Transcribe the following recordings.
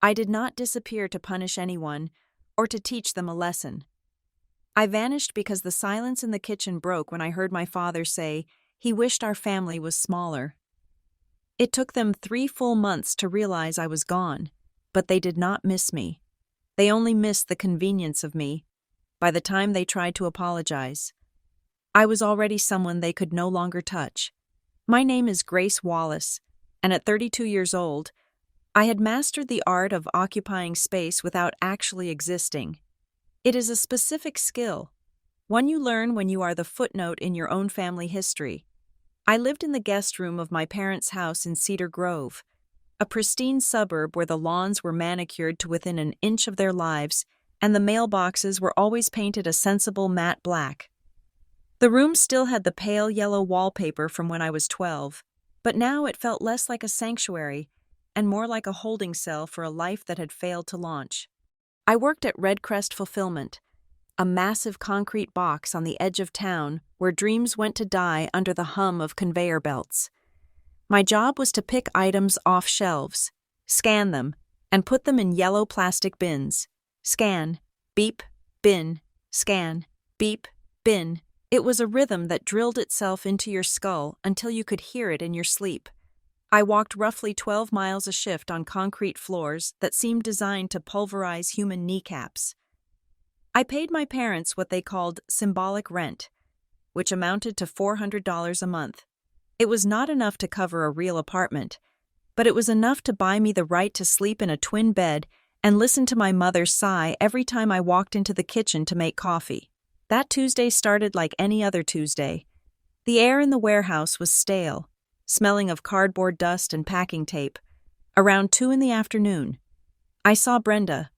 I did not disappear to punish anyone or to teach them a lesson. I vanished because the silence in the kitchen broke when I heard my father say he wished our family was smaller. It took them 3 full months to realize I was gone, but they did not miss me. They only missed the convenience of me. By the time they tried to apologize, I was already someone they could no longer touch. My name is Grace Wallace, and at 32 years old, I had mastered the art of occupying space without actually existing. It is a specific skill, one you learn when you are the footnote in your own family history. I lived in the guest room of my parents' house in Cedar Grove, a pristine suburb where the lawns were manicured to within an inch of their lives, and the mailboxes were always painted a sensible matte black. The room still had the pale yellow wallpaper from when I was 12, but now it felt less like a sanctuary and more like a holding cell for a life that had failed to launch. I worked at Red Crest Fulfillment, a massive concrete box on the edge of town where dreams went to die under the hum of conveyor belts. My job was to pick items off shelves, scan them, and put them in yellow plastic bins. Scan, beep, bin, scan, beep, bin. It was a rhythm that drilled itself into your skull until you could hear it in your sleep. I walked roughly 12 miles a shift on concrete floors that seemed designed to pulverize human kneecaps. I paid my parents what they called symbolic rent, which amounted to $400 a month. It was not enough to cover a real apartment, but it was enough to buy me the right to sleep in a twin bed and listen to my mother sigh every time I walked into the kitchen to make coffee. That Tuesday started like any other Tuesday. The air in the warehouse was stale, smelling of cardboard dust and packing tape. Around 2 in the afternoon, I saw Brenda,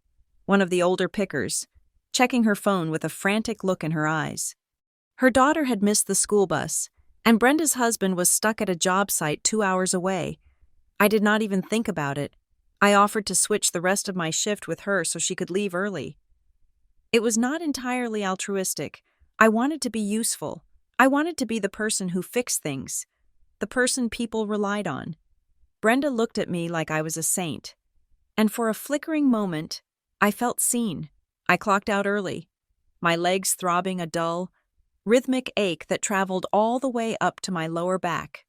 one of the older pickers, checking her phone with a frantic look in her eyes. Her daughter had missed the school bus, and Brenda's husband was stuck at a job site 2 hours away. I did not even think about it. I offered to switch the rest of my shift with her so she could leave early. It was not entirely altruistic. I wanted to be useful. I wanted to be the person who fixed things, the person people relied on. Brenda looked at me like I was a saint, and for a flickering moment, I felt seen. I clocked out early, my legs throbbing a dull, rhythmic ache that traveled all the way up to my lower back.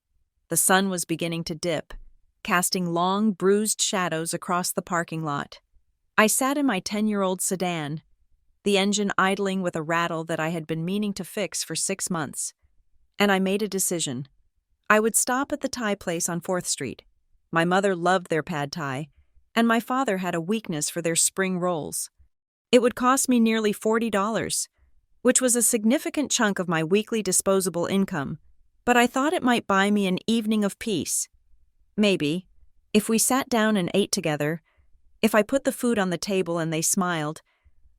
The sun was beginning to dip, casting long, bruised shadows across the parking lot. I sat in my 10-year-old sedan, the engine idling with a rattle that I had been meaning to fix for 6 months. And I made a decision. I would stop at the Thai place on 4th Street. My mother loved their pad Thai, and my father had a weakness for their spring rolls. It would cost me nearly $40, which was a significant chunk of my weekly disposable income, but I thought it might buy me an evening of peace. Maybe, if we sat down and ate together, if I put the food on the table and they smiled,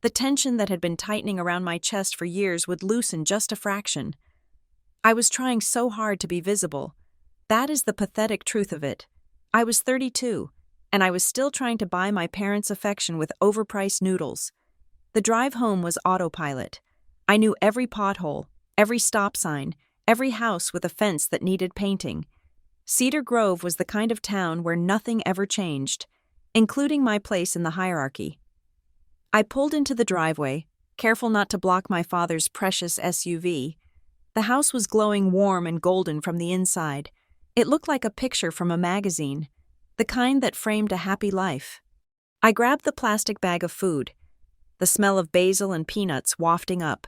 the tension that had been tightening around my chest for years would loosen just a fraction. I was trying so hard to be visible. That is the pathetic truth of it. I was 32, and I was still trying to buy my parents' affection with overpriced noodles. The drive home was autopilot. I knew every pothole, every stop sign, every house with a fence that needed painting. Cedar Grove was the kind of town where nothing ever changed, including my place in the hierarchy. I pulled into the driveway, careful not to block my father's precious SUV. The house was glowing warm and golden from the inside. It looked like a picture from a magazine, the kind that framed a happy life. I grabbed the plastic bag of food, the smell of basil and peanuts wafting up,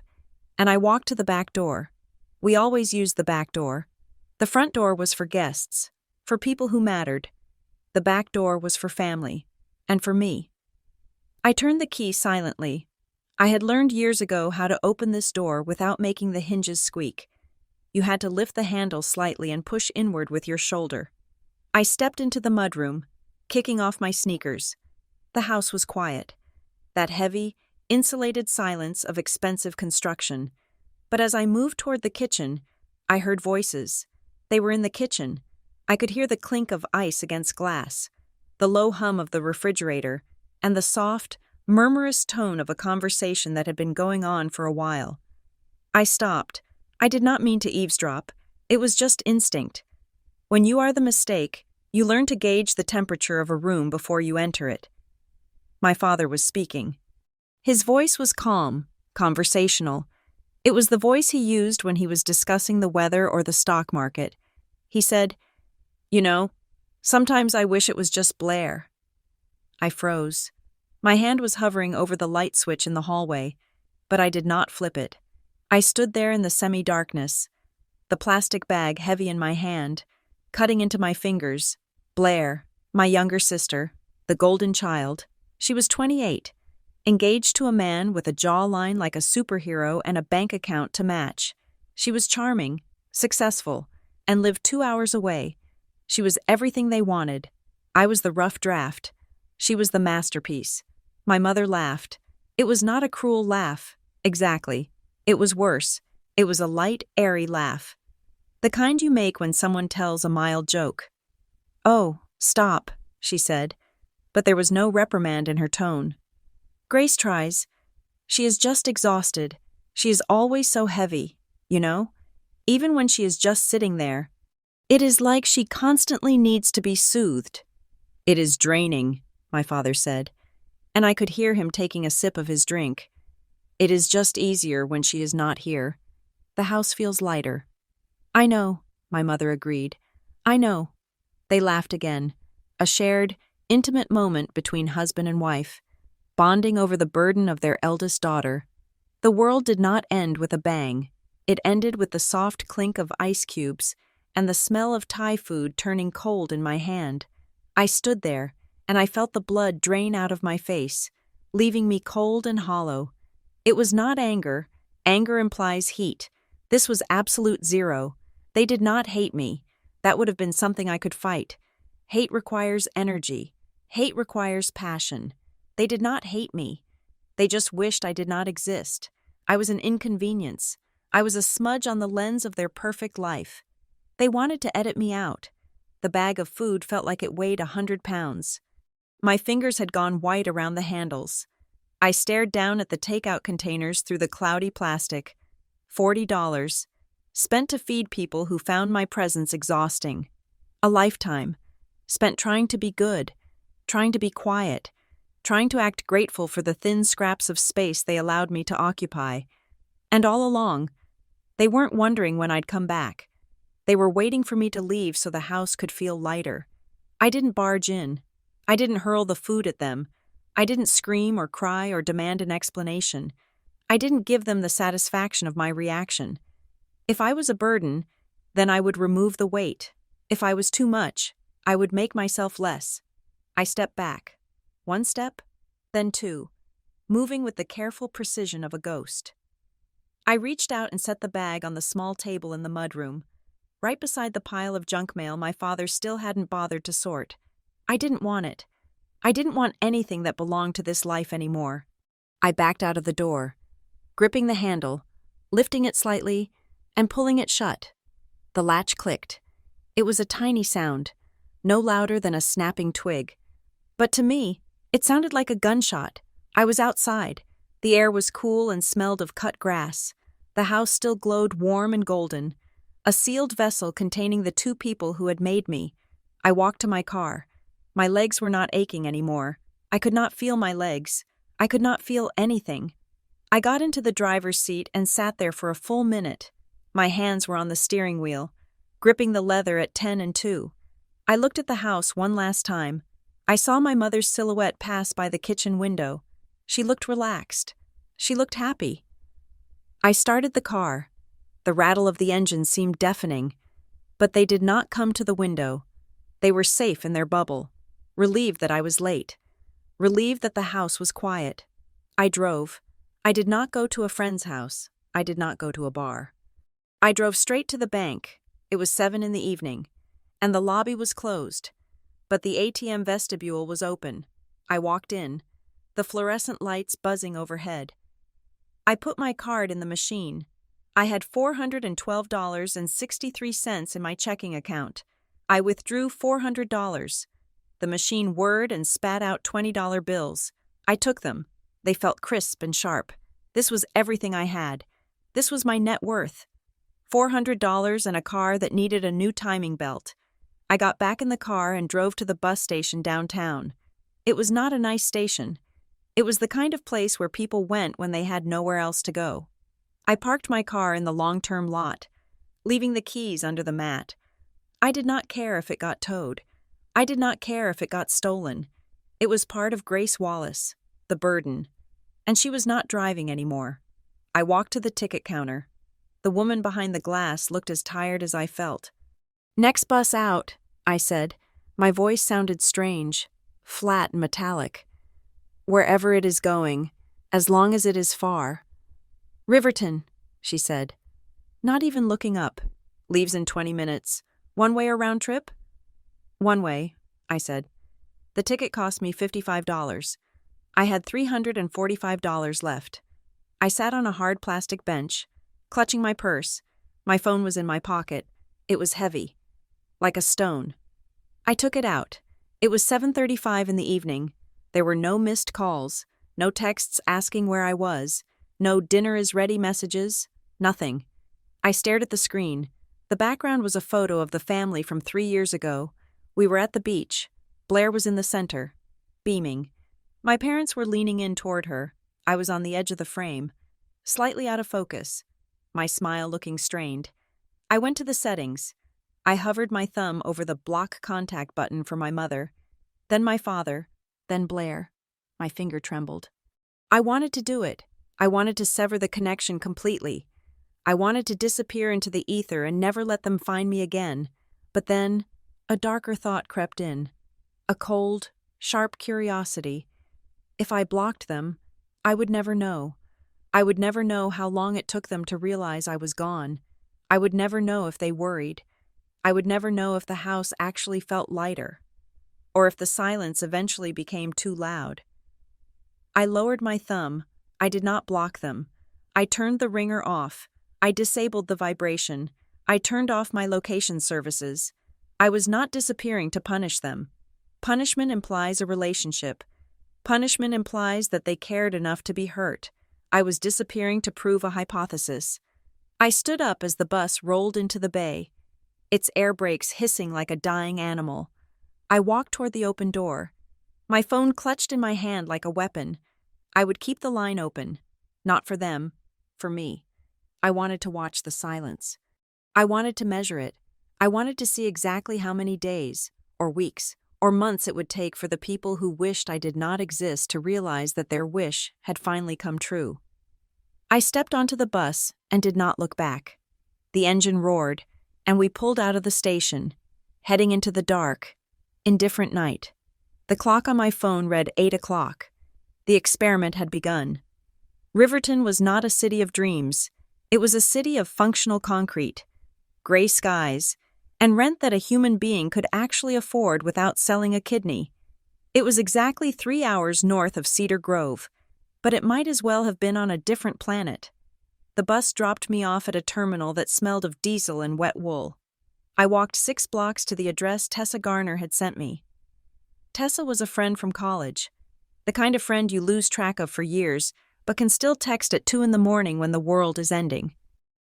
and I walked to the back door. We always used the back door. The front door was for guests, for people who mattered. The back door was for family, and for me. I turned the key silently. I had learned years ago how to open this door without making the hinges squeak. You had to lift the handle slightly and push inward with your shoulder. I stepped into the mudroom, kicking off my sneakers. The house was quiet, that heavy, insulated silence of expensive construction. But as I moved toward the kitchen, I heard voices. They were in the kitchen. I could hear the clink of ice against glass, the low hum of the refrigerator, and the soft, murmurous tone of a conversation that had been going on for a while. I stopped. I did not mean to eavesdrop. It was just instinct. When you are the mistake, you learn to gauge the temperature of a room before you enter it. My father was speaking. His voice was calm, conversational. It was the voice he used when he was discussing the weather or the stock market. He said, "You know, sometimes I wish it was just Blair." I froze. My hand was hovering over the light switch in the hallway, but I did not flip it. I stood there in the semi-darkness, the plastic bag heavy in my hand, cutting into my fingers. Blair, my younger sister, the golden child. She was 28, engaged to a man with a jawline like a superhero and a bank account to match. She was charming, successful, and lived 2 hours away. She was everything they wanted. I was the rough draft. She was the masterpiece. My mother laughed. It was not a cruel laugh. Exactly. It was worse. It was a light, airy laugh. The kind you make when someone tells a mild joke. "Oh, stop," she said, but there was no reprimand in her tone. "Grace tries. She is just exhausted. She is always so heavy, you know? Even when she is just sitting there. It is like she constantly needs to be soothed." "It is draining," my father said, and I could hear him taking a sip of his drink. "It is just easier when she is not here. The house feels lighter." "I know," my mother agreed. "I know." They laughed again, a shared, intimate moment between husband and wife, bonding over the burden of their eldest daughter. The world did not end with a bang. It ended with the soft clink of ice cubes and the smell of Thai food turning cold in my hand. I stood there, and I felt the blood drain out of my face, leaving me cold and hollow. It was not anger. Anger implies heat. This was absolute zero. They did not hate me. That would have been something I could fight. Hate requires energy. Hate requires passion. They did not hate me. They just wished I did not exist. I was an inconvenience. I was a smudge on the lens of their perfect life. They wanted to edit me out. The bag of food felt like it weighed 100 pounds. My fingers had gone white around the handles. I stared down at the takeout containers through the cloudy plastic. $40. Spent to feed people who found my presence exhausting. A lifetime. Spent trying to be good, trying to be quiet, trying to act grateful for the thin scraps of space they allowed me to occupy. And all along, they weren't wondering when I'd come back. They were waiting for me to leave so the house could feel lighter. I didn't barge in. I didn't hurl the food at them. I didn't scream or cry or demand an explanation. I didn't give them the satisfaction of my reaction. If I was a burden, then I would remove the weight. If I was too much, I would make myself less. I stepped back. 1 step, then 2, moving with the careful precision of a ghost. I reached out and set the bag on the small table in the mudroom, right beside the pile of junk mail my father still hadn't bothered to sort. I didn't want it. I didn't want anything that belonged to this life anymore. I backed out of the door, gripping the handle, lifting it slightly, and pulling it shut. The latch clicked. It was a tiny sound, no louder than a snapping twig. But to me, it sounded like a gunshot. I was outside. The air was cool and smelled of cut grass. The house still glowed warm and golden, a sealed vessel containing the 2 people who had made me. I walked to my car. My legs were not aching anymore. I could not feel my legs. I could not feel anything. I got into the driver's seat and sat there for a full minute. My hands were on the steering wheel, gripping the leather at 10 and 2. I looked at the house one last time. I saw my mother's silhouette pass by the kitchen window. She looked relaxed. She looked happy. I started the car. The rattle of the engine seemed deafening, but they did not come to the window. They were safe in their bubble, relieved that I was late, relieved that the house was quiet. I drove. I did not go to a friend's house. I did not go to a bar. I drove straight to the bank. It was 7 in the evening, and the lobby was closed, but the ATM vestibule was open. I walked in, the fluorescent lights buzzing overhead. I put my card in the machine. I had $412.63 in my checking account. I withdrew $400. The machine whirred and spat out $20 bills. I took them. They felt crisp and sharp. This was everything I had. This was my net worth. $400 and a car that needed a new timing belt. I got back in the car and drove to the bus station downtown. It was not a nice station. It was the kind of place where people went when they had nowhere else to go. I parked my car in the long-term lot, leaving the keys under the mat. I did not care if it got towed. I did not care if it got stolen. It was part of Grace Wallace, the burden. And she was not driving anymore. I walked to the ticket counter. The woman behind the glass looked as tired as I felt. "Next bus out," I said. My voice sounded strange, flat and metallic. "Wherever it is going, as long as it is far." "Riverton," she said, not even looking up. "Leaves in 20 minutes. One way or round trip?" "One way," I said. The ticket cost me $55. I had $345 left. I sat on a hard plastic bench, clutching my purse. My phone was in my pocket. It was heavy, like a stone. I took it out. It was 7:35 in the evening. There were no missed calls, no texts asking where I was, no dinner is ready messages, nothing. I stared at the screen. The background was a photo of the family from 3 years ago. We were at the beach. Blair was in the center, beaming. My parents were leaning in toward her. I was on the edge of the frame, slightly out of focus, my smile looking strained. I went to the settings. I hovered my thumb over the block contact button for my mother, then my father, then Blair. My finger trembled. I wanted to do it. I wanted to sever the connection completely. I wanted to disappear into the ether and never let them find me again. But then, a darker thought crept in. A cold, sharp curiosity. If I blocked them, I would never know. I would never know how long it took them to realize I was gone. I would never know if they worried. I would never know if the house actually felt lighter, or if the silence eventually became too loud. I lowered my thumb. I did not block them. I turned the ringer off. I disabled the vibration. I turned off my location services. I was not disappearing to punish them. Punishment implies a relationship. Punishment implies that they cared enough to be hurt. I was disappearing to prove a hypothesis. I stood up as the bus rolled into the bay, its air brakes hissing like a dying animal. I walked toward the open door. My phone clutched in my hand like a weapon. I would keep the line open. Not for them, for me. I wanted to watch the silence. I wanted to measure it. I wanted to see exactly how many days, or weeks, or months it would take for the people who wished I did not exist to realize that their wish had finally come true. I stepped onto the bus and did not look back. The engine roared, and we pulled out of the station, heading into the dark, indifferent night. The clock on my phone read 8 o'clock. The experiment had begun. Riverton was not a city of dreams. It was a city of functional concrete, gray skies, and rent that a human being could actually afford without selling a kidney. It was exactly 3 hours north of Cedar Grove, but it might as well have been on a different planet. The bus dropped me off at a terminal that smelled of diesel and wet wool. I walked 6 blocks to the address Tessa Garner had sent me. Tessa was a friend from college, the kind of friend you lose track of for years, but can still text at 2 a.m. when the world is ending.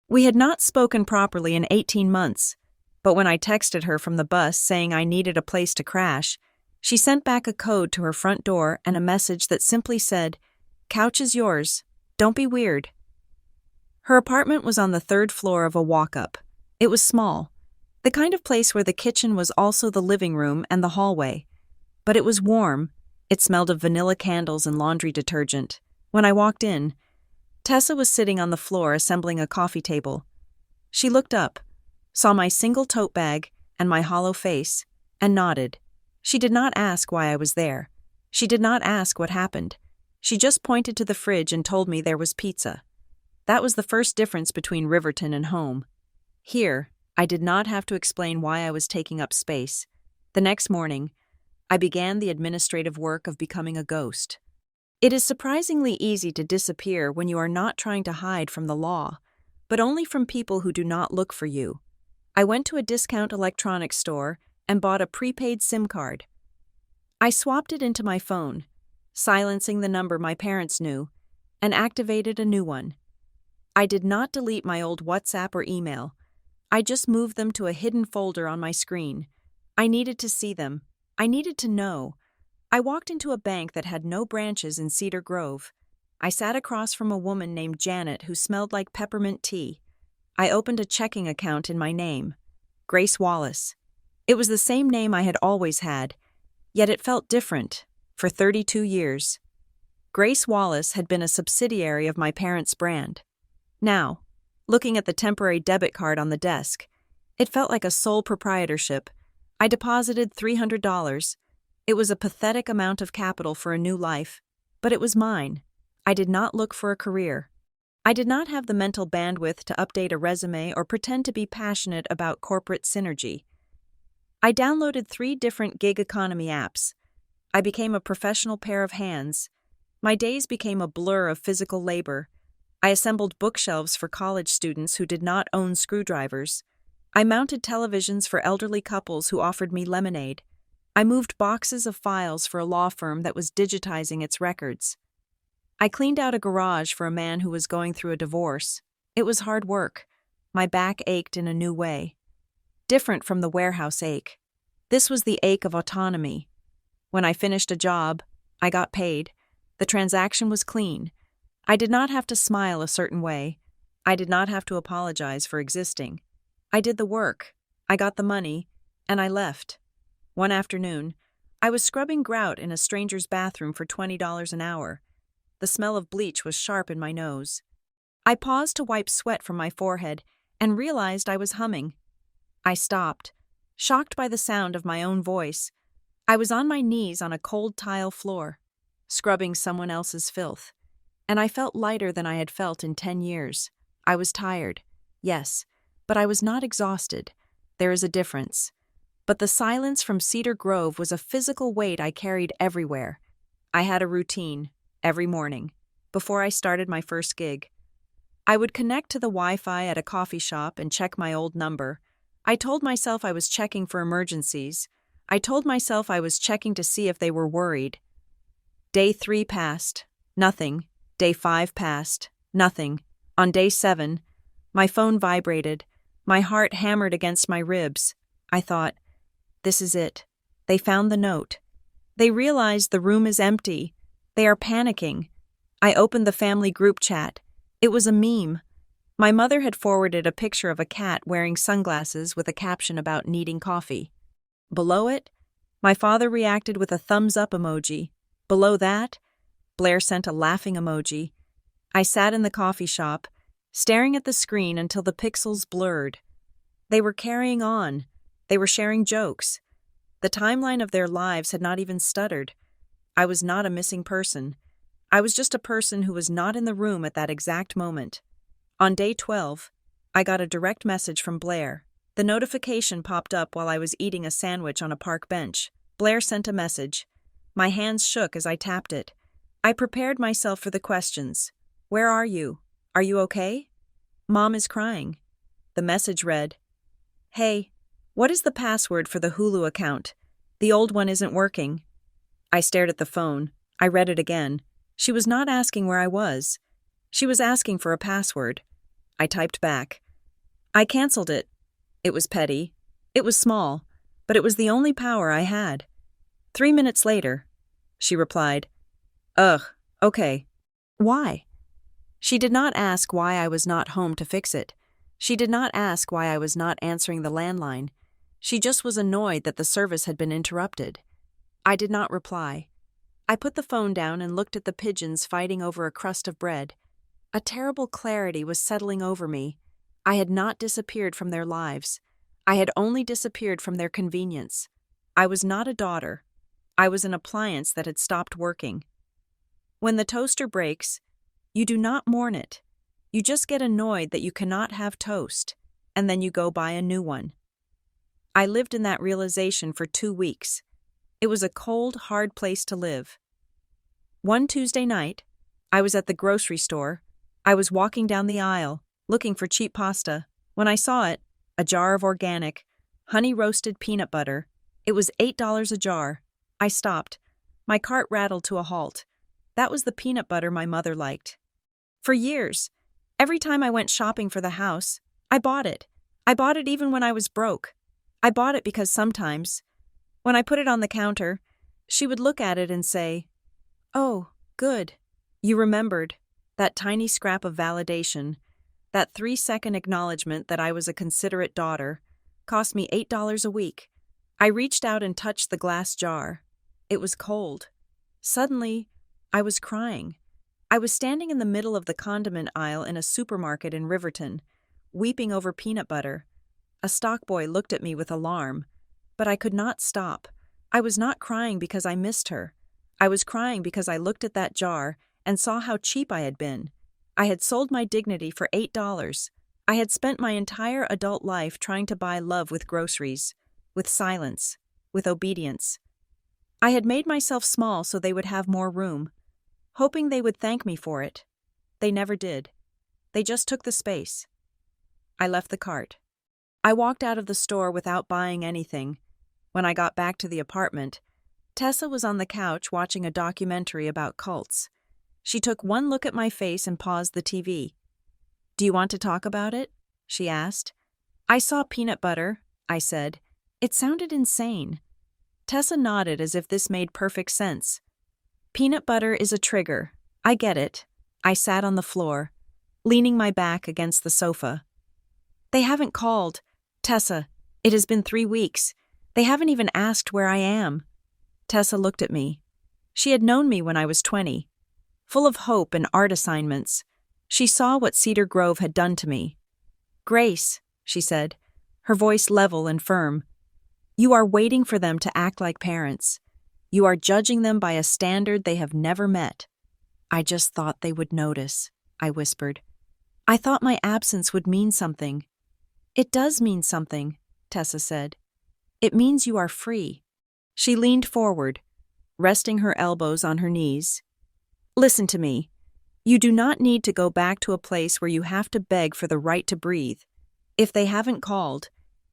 We had not spoken properly in 18 months, but when I texted her from the bus saying I needed a place to crash, she sent back a code to her front door and a message that simply said, "Couch is yours. Don't be weird." Her apartment was on the 3rd floor of a walk-up. It was small, the kind of place where the kitchen was also the living room and the hallway. But it was warm. It smelled of vanilla candles and laundry detergent. When I walked in, Tessa was sitting on the floor assembling a coffee table. She looked up, saw my single tote bag and my hollow face, and nodded. She did not ask why I was there. She did not ask what happened. She just pointed to the fridge and told me there was pizza. That was the first difference between Riverton and home. Here, I did not have to explain why I was taking up space. The next morning, I began the administrative work of becoming a ghost. It is surprisingly easy to disappear when you are not trying to hide from the law, but only from people who do not look for you. I went to a discount electronics store and bought a prepaid SIM card. I swapped it into my phone, silencing the number my parents knew, and activated a new one. I did not delete my old WhatsApp or email. I just moved them to a hidden folder on my screen. I needed to see them. I needed to know. I walked into a bank that had no branches in Cedar Grove. I sat across from a woman named Janet who smelled like peppermint tea. I opened a checking account in my name, Grace Wallace. It was the same name I had always had, yet it felt different, for 32 years. Grace Wallace had been a subsidiary of my parents' brand. Now, looking at the temporary debit card on the desk, it felt like a sole proprietorship. I deposited $300. It was a pathetic amount of capital for a new life, but it was mine. I did not look for a career. I did not have the mental bandwidth to update a resume or pretend to be passionate about corporate synergy. I downloaded 3 different gig economy apps. I became a professional pair of hands. My days became a blur of physical labor. I assembled bookshelves for college students who did not own screwdrivers. I mounted televisions for elderly couples who offered me lemonade. I moved boxes of files for a law firm that was digitizing its records. I cleaned out a garage for a man who was going through a divorce. It was hard work. My back ached in a new way. Different from the warehouse ache. This was the ache of autonomy. When I finished a job, I got paid. The transaction was clean. I did not have to smile a certain way. I did not have to apologize for existing. I did the work. I got the money, and I left. One afternoon, I was scrubbing grout in a stranger's bathroom for $20 an hour. The smell of bleach was sharp in my nose. I paused to wipe sweat from my forehead and realized I was humming. I stopped, shocked by the sound of my own voice. I was on my knees on a cold tile floor, scrubbing someone else's filth, and I felt lighter than I had felt in 10 years. I was tired, yes, but I was not exhausted. There is a difference. But the silence from Cedar Grove was a physical weight I carried everywhere. I had a routine. Every morning, before I started my first gig. I would connect to the Wi-Fi at a coffee shop and check my old number. I told myself I was checking for emergencies. I told myself I was checking to see if they were worried. Day 3 passed. Nothing. Day 5 passed. Nothing. On day 7, my phone vibrated. My heart hammered against my ribs. I thought, this is it. They found the note. They realized the room is empty. They are panicking. I opened the family group chat. It was a meme. My mother had forwarded a picture of a cat wearing sunglasses with a caption about needing coffee. Below it, my father reacted with a thumbs-up emoji. Below that, Blair sent a laughing emoji. I sat in the coffee shop, staring at the screen until the pixels blurred. They were carrying on. They were sharing jokes. The timeline of their lives had not even stuttered. I was not a missing person. I was just a person who was not in the room at that exact moment. On day 12, I got a direct message from Blair. The notification popped up while I was eating a sandwich on a park bench. Blair sent a message. My hands shook as I tapped it. I prepared myself for the questions. Where are you? Are you okay? Mom is crying. The message read, Hey, what is the password for the Hulu account? The old one isn't working. I stared at the phone. I read it again. She was not asking where I was. She was asking for a password. I typed back. I canceled it. It was petty. It was small, but it was the only power I had. 3 minutes later, she replied, Ugh, okay. Why? She did not ask why I was not home to fix it. She did not ask why I was not answering the landline. She just was annoyed that the service had been interrupted. I did not reply. I put the phone down and looked at the pigeons fighting over a crust of bread. A terrible clarity was settling over me. I had not disappeared from their lives. I had only disappeared from their convenience. I was not a daughter. I was an appliance that had stopped working. When the toaster breaks, you do not mourn it. You just get annoyed that you cannot have toast, and then you go buy a new one. I lived in that realization for 2 weeks. It was a cold, hard place to live. One Tuesday night, I was at the grocery store. I was walking down the aisle, looking for cheap pasta. When I saw it, a jar of organic, honey-roasted peanut butter. It was $8 a jar. I stopped. My cart rattled to a halt. That was the peanut butter my mother liked. For years, every time I went shopping for the house, I bought it. I bought it even when I was broke. I bought it because sometimes, when I put it on the counter, She would look at it and say, "Oh, good. You remembered." That tiny scrap of validation, that 3-second acknowledgement that I was a considerate daughter, cost me $8 a week. I reached out and touched the glass jar. It was cold. Suddenly, I was crying. I was standing in the middle of the condiment aisle in a supermarket in Riverton, weeping over peanut butter. A stock boy looked at me with alarm, but I could not stop. I was not crying because I missed her. I was crying because I looked at that jar and saw how cheap I had been. I had sold my dignity for $8. I had spent my entire adult life trying to buy love with groceries, with silence, with obedience. I had made myself small so they would have more room, hoping they would thank me for it. They never did. They just took the space. I left the cart. I walked out of the store without buying anything. When I got back to the apartment, Tessa was on the couch watching a documentary about cults. She took one look at my face and paused the TV. "Do you want to talk about it?" she asked. "I saw peanut butter," I said. It sounded insane. Tessa nodded as if this made perfect sense. "Peanut butter is a trigger. I get it." I sat on the floor, leaning my back against the sofa. "They haven't called. Tessa, it has been 3 weeks. They haven't even asked where I am." Tessa looked at me. She had known me when I was 20. Full of hope and art assignments, she saw what Cedar Grove had done to me. "Grace," she said, her voice level and firm, "you are waiting for them to act like parents. You are judging them by a standard they have never met." "I just thought they would notice," I whispered. "I thought my absence would mean something." "It does mean something," Tessa said. "It means you are free." She leaned forward, resting her elbows on her knees. "Listen to me. You do not need to go back to a place where you have to beg for the right to breathe. If they haven't called,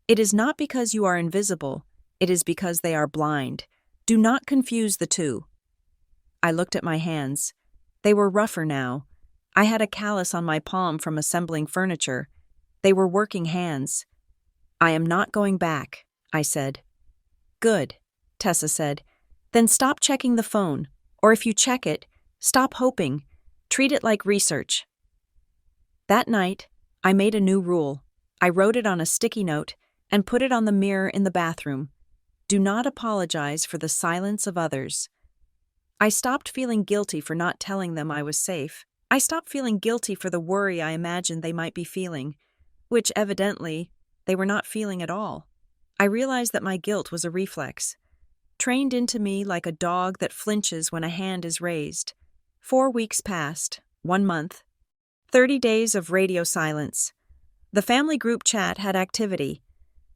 it is not because you are invisible, it is because they are blind. Do not confuse the two." I looked at my hands. They were rougher now. I had a callus on my palm from assembling furniture. They were working hands. "I am not going back," I said. "Good," Tessa said. "Then stop checking the phone, or if you check it, stop hoping. Treat it like research." That night, I made a new rule. I wrote it on a sticky note and put it on the mirror in the bathroom. Do not apologize for the silence of others. I stopped feeling guilty for not telling them I was safe. I stopped feeling guilty for the worry I imagined they might be feeling, which evidently they were not feeling at all. I realized that my guilt was a reflex, trained into me like a dog that flinches when a hand is raised. 4 weeks passed, 1 month, 30 days of radio silence. The family group chat had activity.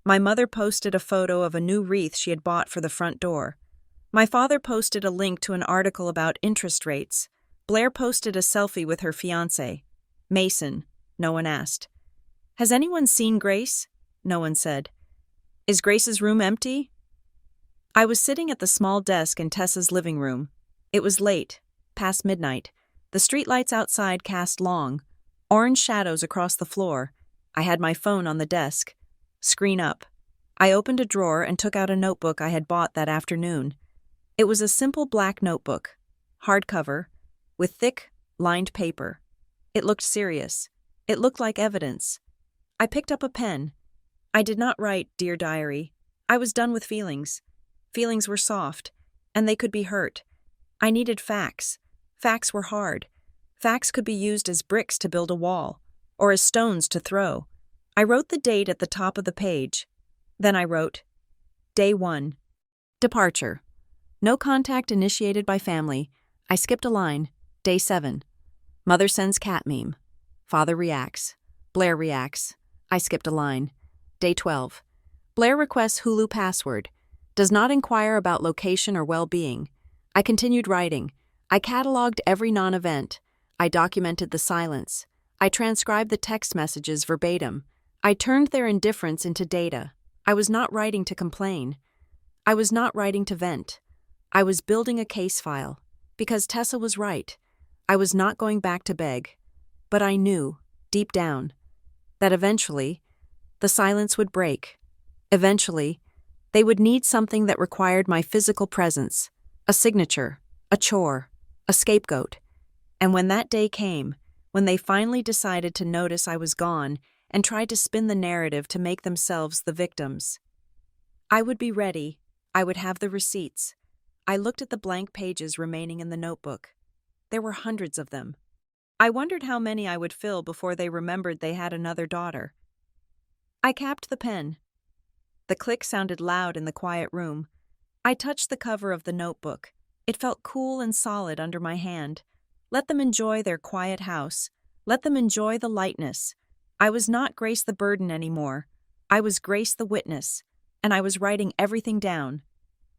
My mother posted a photo of a new wreath she had bought for the front door. My father posted a link to an article about interest rates. Blair posted a selfie with her fiancé. Mason, no one asked. "Has anyone seen Grace?" No one said. "Is Grace's room empty?" I was sitting at the small desk in Tessa's living room. It was late, past midnight. The streetlights outside cast long, orange shadows across the floor. I had my phone on the desk, screen up. I opened a drawer and took out a notebook I had bought that afternoon. It was a simple black notebook, hardcover, with thick, lined paper. It looked serious. It looked like evidence. I picked up a pen. I did not write, "Dear Diary." I was done with feelings. Feelings were soft, and they could be hurt. I needed facts. Facts were hard. Facts could be used as bricks to build a wall, or as stones to throw. I wrote the date at the top of the page. Then I wrote, Day 1. Departure. No contact initiated by family. I skipped a line. Day 7. Mother sends cat meme. Father reacts. Blair reacts. I skipped a line. Day 12. Blair requests Hulu password. Does not inquire about location or well-being. I continued writing. I cataloged every non-event. I documented the silence. I transcribed the text messages verbatim. I turned their indifference into data. I was not writing to complain. I was not writing to vent. I was building a case file. Because Tessa was right. I was not going back to beg. But I knew, deep down, that eventually, the silence would break. Eventually, they would need something that required my physical presence, a signature, a chore, a scapegoat. And when that day came, when they finally decided to notice I was gone and tried to spin the narrative to make themselves the victims, I would be ready. I would have the receipts. I looked at the blank pages remaining in the notebook. There were hundreds of them. I wondered how many I would fill before they remembered they had another daughter. I capped the pen. The click sounded loud in the quiet room. I touched the cover of the notebook. It felt cool and solid under my hand. Let them enjoy their quiet house. Let them enjoy the lightness. I was not Grace the burden anymore. I was Grace the witness, and I was writing everything down.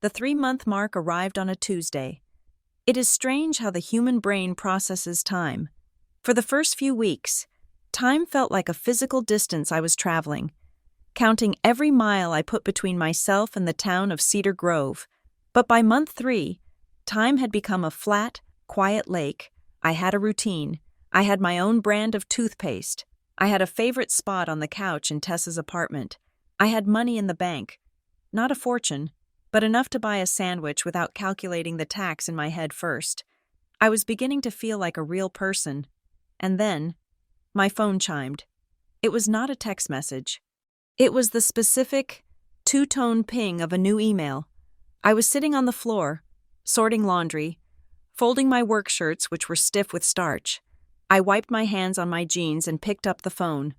The 3-month mark arrived on a Tuesday. It is strange how the human brain processes time. For the first few weeks, time felt like a physical distance I was traveling, counting every mile I put between myself and the town of Cedar Grove. But by month 3, time had become a flat, quiet lake. I had a routine. I had my own brand of toothpaste. I had a favorite spot on the couch in Tessa's apartment. I had money in the bank. Not a fortune, but enough to buy a sandwich without calculating the tax in my head first. I was beginning to feel like a real person. And then, my phone chimed. It was not a text message. It was the specific, 2-tone ping of a new email. I was sitting on the floor, sorting laundry, folding my work shirts which were stiff with starch. I wiped my hands on my jeans and picked up the phone.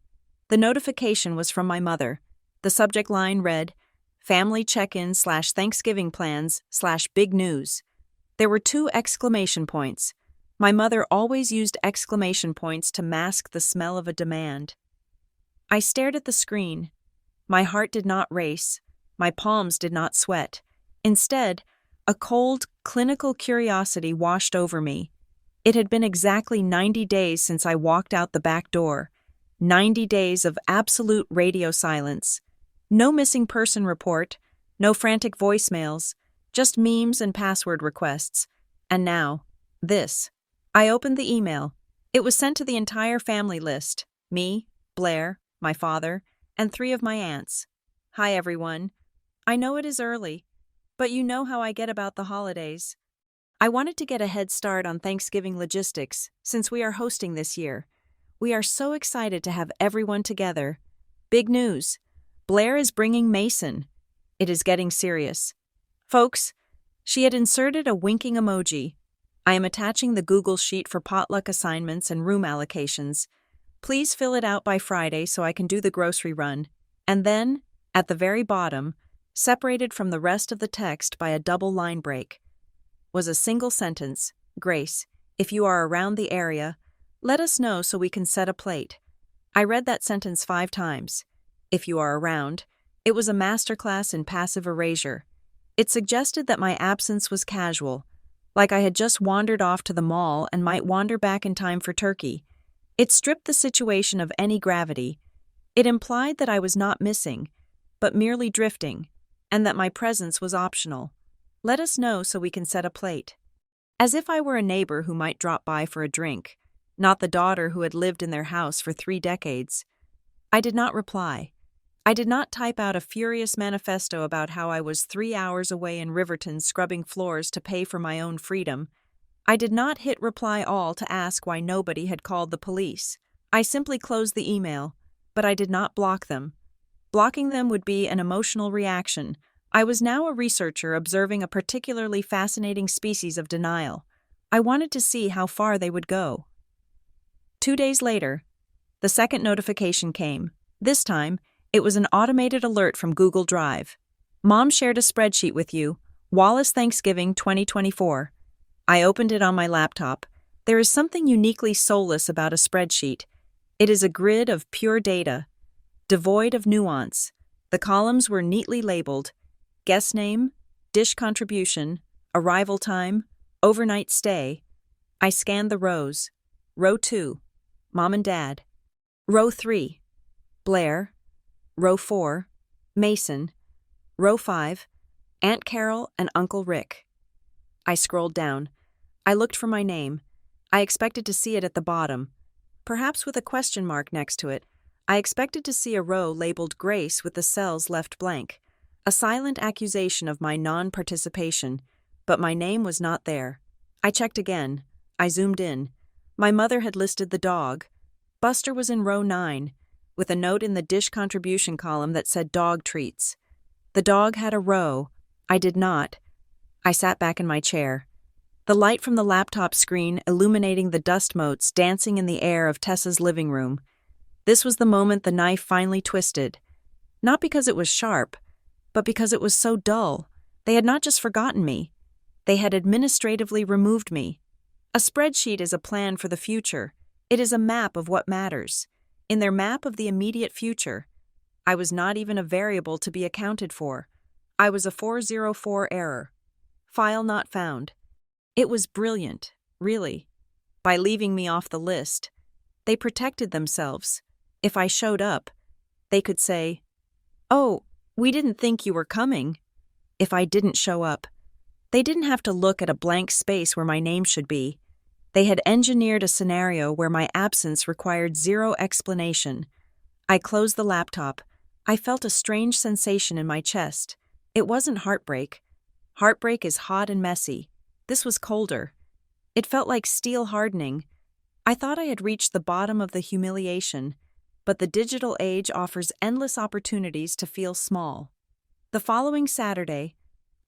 The notification was from my mother. The subject line read, "Family check-in/Thanksgiving plans/big news." There were 2 exclamation points. My mother always used exclamation points to mask the smell of a demand. I stared at the screen. My heart did not race. My palms did not sweat. Instead, a cold, clinical curiosity washed over me. It had been exactly 90 days since I walked out the back door. 90 days of absolute radio silence. No missing person report, no frantic voicemails, just memes and password requests. And now, this. I opened the email. It was sent to the entire family list. Me, Blair, my father, and 3 of my aunts. "Hi everyone. I know it is early, but you know how I get about the holidays. I wanted to get a head start on Thanksgiving logistics since we are hosting this year. We are so excited to have everyone together. Big news. Blair is bringing Mason. It is getting serious. Folks," she had inserted a winking emoji. "I am attaching the Google Sheet for potluck assignments and room allocations. Please fill it out by Friday so I can do the grocery run." And then, at the very bottom, separated from the rest of the text by a double line break, was a single sentence. "Grace, if you are around the area, let us know so we can set a plate." I read that sentence 5 times. If you are around, it was a masterclass in passive erasure. It suggested that my absence was casual, like I had just wandered off to the mall and might wander back in time for turkey. It stripped the situation of any gravity. It implied that I was not missing, but merely drifting, and that my presence was optional. Let us know so we can set a plate. As if I were a neighbor who might drop by for a drink, not the daughter who had lived in their house for 3 decades. I did not reply. I did not type out a furious manifesto about how I was 3 hours away in Riverton scrubbing floors to pay for my own freedom. I did not hit reply all to ask why nobody had called the police. I simply closed the email, but I did not block them. Blocking them would be an emotional reaction. I was now a researcher observing a particularly fascinating species of denial. I wanted to see how far they would go. 2 days later, the second notification came. This time, it was an automated alert from Google Drive. "Mom shared a spreadsheet with you. Wallace Thanksgiving 2024. I opened it on my laptop. There is something uniquely soulless about a spreadsheet. It is a grid of pure data, devoid of nuance. The columns were neatly labeled: guest name, dish contribution, arrival time, overnight stay. I scanned the rows. Row 2, Mom and Dad. Row 3, Blair. Row 4, Mason. Row 5, Aunt Carol and Uncle Rick. I scrolled down. I looked for my name. I expected to see it at the bottom, perhaps with a question mark next to it. I expected to see a row labeled Grace with the cells left blank, a silent accusation of my non-participation. But my name was not there. I checked again. I zoomed in. My mother had listed the dog. Buster was in row 9, with a note in the dish contribution column that said dog treats. The dog had a row. I did not. I sat back in my chair. The light from the laptop screen illuminating the dust motes dancing in the air of Tessa's living room. This was the moment the knife finally twisted. Not because it was sharp, but because it was so dull. They had not just forgotten me. They had administratively removed me. A spreadsheet is a plan for the future. It is a map of what matters. In their map of the immediate future, I was not even a variable to be accounted for. I was a 404 error. File not found. It was brilliant, really. By leaving me off the list, they protected themselves. If I showed up, they could say, "Oh, we didn't think you were coming." If I didn't show up, they didn't have to look at a blank space where my name should be. They had engineered a scenario where my absence required zero explanation. I closed the laptop. I felt a strange sensation in my chest. It wasn't heartbreak. Heartbreak is hot and messy. This was colder. It felt like steel hardening. I thought I had reached the bottom of the humiliation, but the digital age offers endless opportunities to feel small. The following Saturday,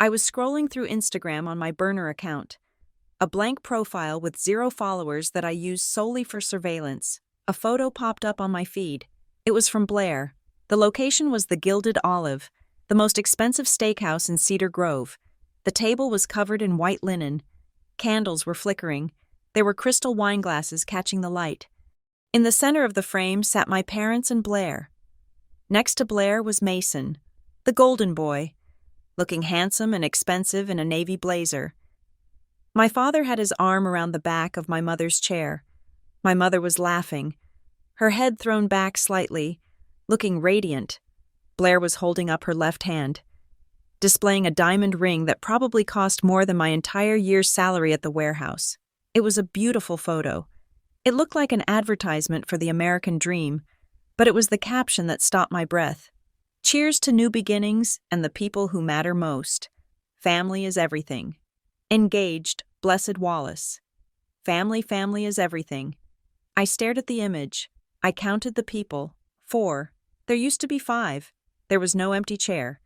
I was scrolling through Instagram on my burner account. A blank profile with 0 followers that I used solely for surveillance. A photo popped up on my feed. It was from Blair. The location was the Gilded Olive, the most expensive steakhouse in Cedar Grove. The table was covered in white linen. Candles were flickering. There were crystal wine glasses catching the light. In the center of the frame sat my parents and Blair. Next to Blair was Mason, the golden boy, looking handsome and expensive in a navy blazer. My father had his arm around the back of my mother's chair. My mother was laughing, her head thrown back slightly, looking radiant. Blair was holding up her left hand, displaying a diamond ring that probably cost more than my entire year's salary at the warehouse. It was a beautiful photo. It looked like an advertisement for the American dream, but it was the caption that stopped my breath. Cheers to new beginnings and the people who matter most. Family is everything. Engaged, Blessed Wallace. Family is everything. I stared at the image. I counted the people. 4. There used to be 5. There was no empty chair.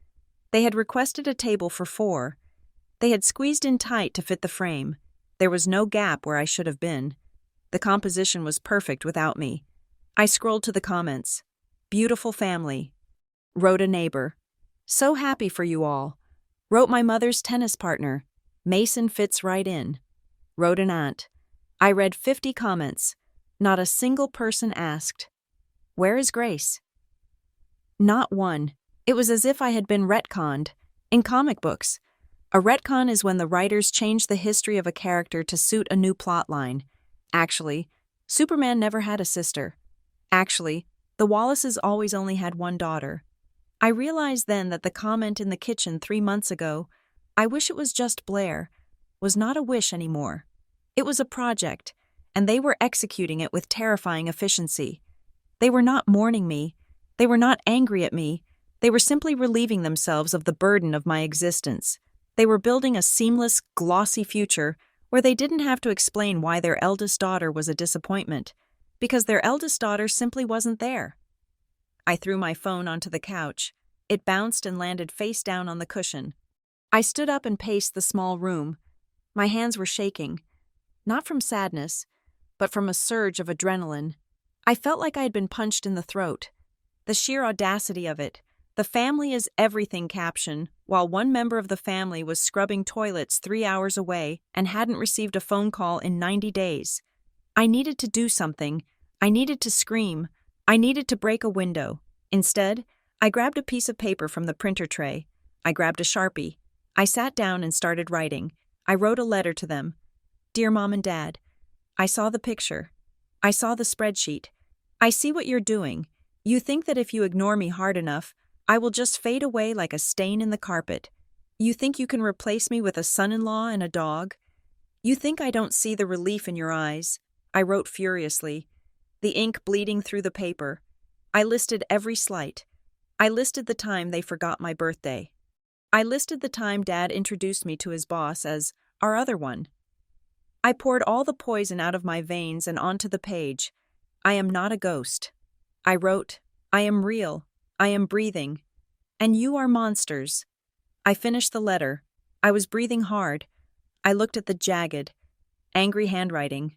They had requested a table for 4. They had squeezed in tight to fit the frame. There was no gap where I should have been. The composition was perfect without me. I scrolled to the comments. Beautiful family. Wrote a neighbor. So happy for you all. Wrote my mother's tennis partner. Mason fits right in. Wrote an aunt. I read 50 comments. Not a single person asked, "Where is Grace?" Not one. It was as if I had been retconned. In comic books, a retcon is when the writers change the history of a character to suit a new plotline. Actually, Superman never had a sister. Actually, the Wallaces always only had one daughter. I realized then that the comment in the kitchen 3 months ago, "I wish it was just Blair," was not a wish anymore. It was a project, and they were executing it with terrifying efficiency. They were not mourning me. They were not angry at me. They were simply relieving themselves of the burden of my existence. They were building a seamless, glossy future where they didn't have to explain why their eldest daughter was a disappointment, because their eldest daughter simply wasn't there. I threw my phone onto the couch. It bounced and landed face down on the cushion. I stood up and paced the small room. My hands were shaking, not from sadness, but from a surge of adrenaline. I felt like I had been punched in the throat. The sheer audacity of it, the family is everything caption, while one member of the family was scrubbing toilets 3 hours away and hadn't received a phone call in 90 days. I needed to do something. I needed to scream. I needed to break a window. Instead, I grabbed a piece of paper from the printer tray. I grabbed a Sharpie. I sat down and started writing. I wrote a letter to them. Dear Mom and Dad, I saw the picture. I saw the spreadsheet. I see what you're doing. You think that if you ignore me hard enough, I will just fade away like a stain in the carpet. You think you can replace me with a son-in-law and a dog? You think I don't see the relief in your eyes? I wrote furiously, the ink bleeding through the paper. I listed every slight. I listed the time they forgot my birthday. I listed the time Dad introduced me to his boss as our other one. I poured all the poison out of my veins and onto the page. I am not a ghost. I wrote, I am real. I am breathing. And you are monsters. I finished the letter. I was breathing hard. I looked at the jagged, angry handwriting.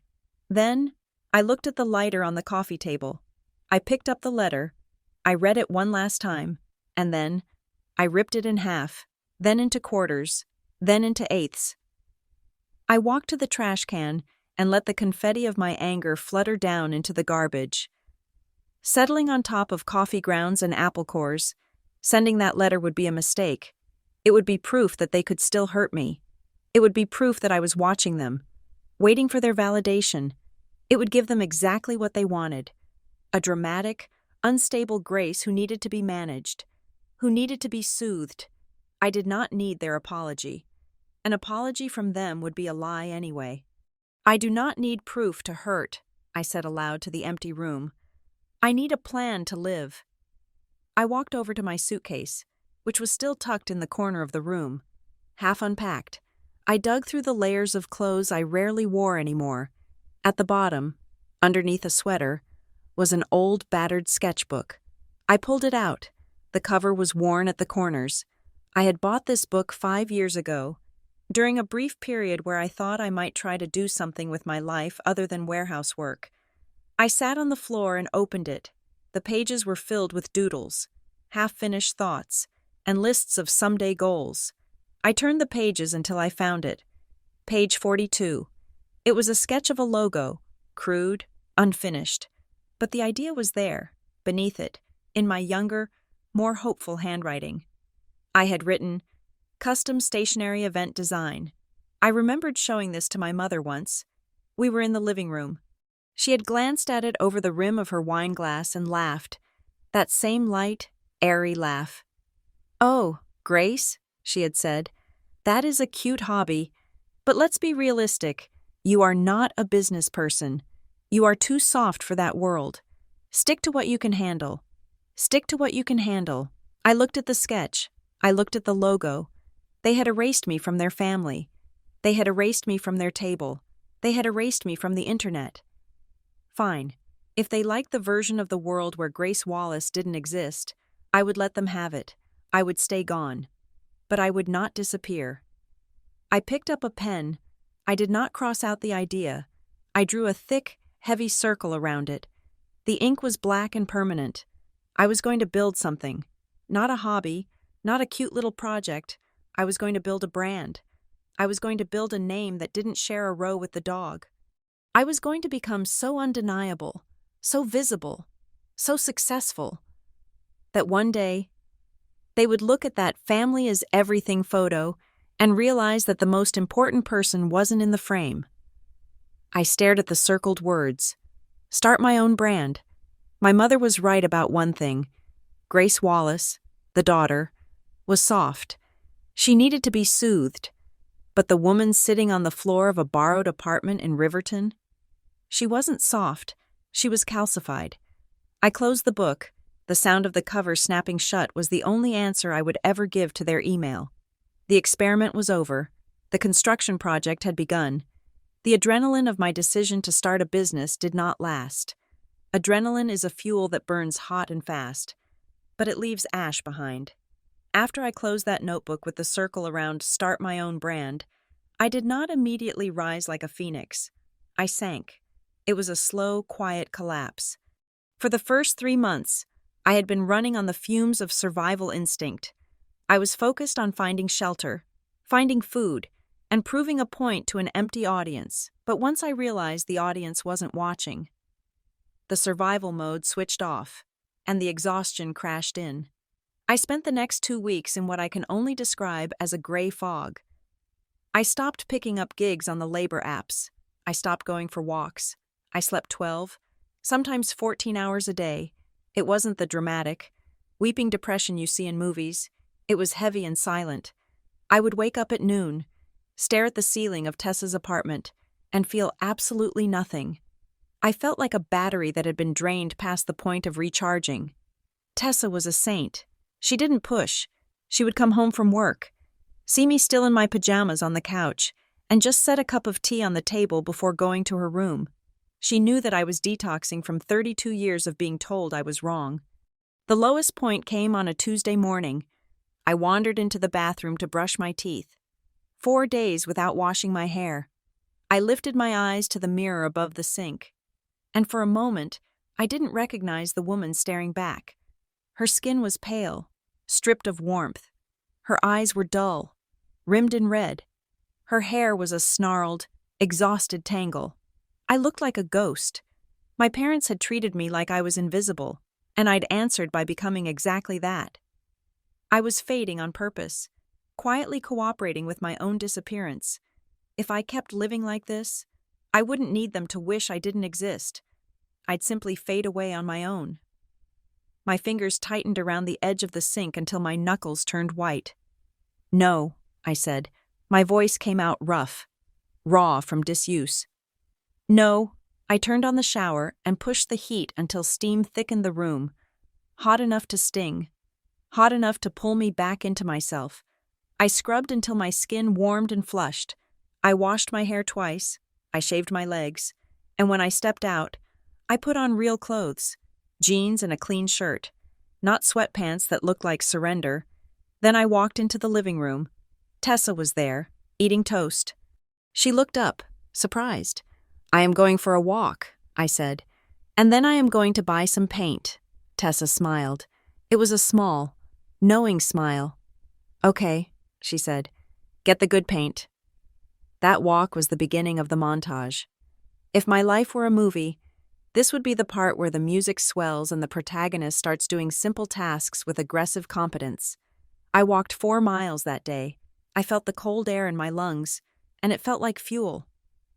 Then, I looked at the lighter on the coffee table. I picked up the letter. I read it one last time. And then, I ripped it in half, then into quarters, then into eighths. I walked to the trash can and let the confetti of my anger flutter down into the garbage. Settling on top of coffee grounds and apple cores, sending that letter would be a mistake. It would be proof that they could still hurt me. It would be proof that I was watching them, waiting for their validation. It would give them exactly what they wanted. A dramatic, unstable Grace who needed to be managed, who needed to be soothed. I did not need their apology. An apology from them would be a lie anyway. I do not need proof to hurt, I said aloud to the empty room. I need a plan to live. I walked over to my suitcase, which was still tucked in the corner of the room. Half unpacked, I dug through the layers of clothes I rarely wore anymore. At the bottom, underneath a sweater, was an old battered sketchbook. I pulled it out. The cover was worn at the corners. I had bought this book 5 years ago, during a brief period where I thought I might try to do something with my life other than warehouse work. I sat on the floor and opened it. The pages were filled with doodles, half-finished thoughts, and lists of someday goals. I turned the pages until I found it. Page 42. It was a sketch of a logo, crude, unfinished. But the idea was there, beneath it, in my younger, more hopeful handwriting. I had written, Custom Stationery Event Design. I remembered showing this to my mother once. We were in the living room. She had glanced at it over the rim of her wine glass and laughed. That same light, airy laugh. "Oh, Grace," she had said, "that is a cute hobby. But let's be realistic. You are not a business person. You are too soft for that world. Stick to what you can handle. Stick to what you can handle." I looked at the sketch. I looked at the logo. They had erased me from their family. They had erased me from their table. They had erased me from the internet. Fine. If they liked the version of the world where Grace Wallace didn't exist, I would let them have it. I would stay gone. But I would not disappear. I picked up a pen. I did not cross out the idea. I drew a thick, heavy circle around it. The ink was black and permanent. I was going to build something. Not a hobby, not a cute little project. I was going to build a brand. I was going to build a name that didn't share a row with the dog. I was going to become so undeniable, so visible, so successful, that one day they would look at that family is everything photo and realize that the most important person wasn't in the frame. I stared at the circled words. Start my own brand. My mother was right about one thing. Grace Wallace, the daughter, was soft. She needed to be soothed. But the woman sitting on the floor of a borrowed apartment in Riverton? She wasn't soft. She was calcified. I closed the book. The sound of the cover snapping shut was the only answer I would ever give to their email. The experiment was over. The construction project had begun. The adrenaline of my decision to start a business did not last. Adrenaline is a fuel that burns hot and fast, but it leaves ash behind. After I closed that notebook with the circle around Start My Own Brand, I did not immediately rise like a phoenix. I sank. It was a slow, quiet collapse. For the first 3 months, I had been running on the fumes of survival instinct. I was focused on finding shelter, finding food, and proving a point to an empty audience. But once I realized the audience wasn't watching, the survival mode switched off, and the exhaustion crashed in. I spent the next 2 weeks in what I can only describe as a gray fog. I stopped picking up gigs on the labor apps. I stopped going for walks. I slept 12, sometimes 14 hours a day. It wasn't the dramatic, weeping depression you see in movies. It was heavy and silent. I would wake up at noon, stare at the ceiling of Tessa's apartment, and feel absolutely nothing. I felt like a battery that had been drained past the point of recharging. Tessa was a saint. She didn't push. She would come home from work, see me still in my pajamas on the couch, and just set a cup of tea on the table before going to her room. She knew that I was detoxing from 32 years of being told I was wrong. The lowest point came on a Tuesday morning. I wandered into the bathroom to brush my teeth. 4 days without washing my hair. I lifted my eyes to the mirror above the sink, and for a moment, I didn't recognize the woman staring back. Her skin was pale, stripped of warmth. Her eyes were dull, rimmed in red. Her hair was a snarled, exhausted tangle. I looked like a ghost. My parents had treated me like I was invisible, and I'd answered by becoming exactly that. I was fading on purpose, quietly cooperating with my own disappearance. If I kept living like this, I wouldn't need them to wish I didn't exist. I'd simply fade away on my own. My fingers tightened around the edge of the sink until my knuckles turned white. "No," I said. My voice came out rough, raw from disuse. "No." I turned on the shower and pushed the heat until steam thickened the room, hot enough to sting, hot enough to pull me back into myself. I scrubbed until my skin warmed and flushed. I washed my hair twice, I shaved my legs, and when I stepped out, I put on real clothes, jeans and a clean shirt, not sweatpants that looked like surrender. Then I walked into the living room. Tessa was there, eating toast. She looked up, surprised. "I am going for a walk," I said. "And then I am going to buy some paint." Tessa smiled. It was a small, knowing smile. "Okay," she said. "Get the good paint." That walk was the beginning of the montage. If my life were a movie, this would be the part where the music swells and the protagonist starts doing simple tasks with aggressive competence. I walked 4 miles that day. I felt the cold air in my lungs, and it felt like fuel.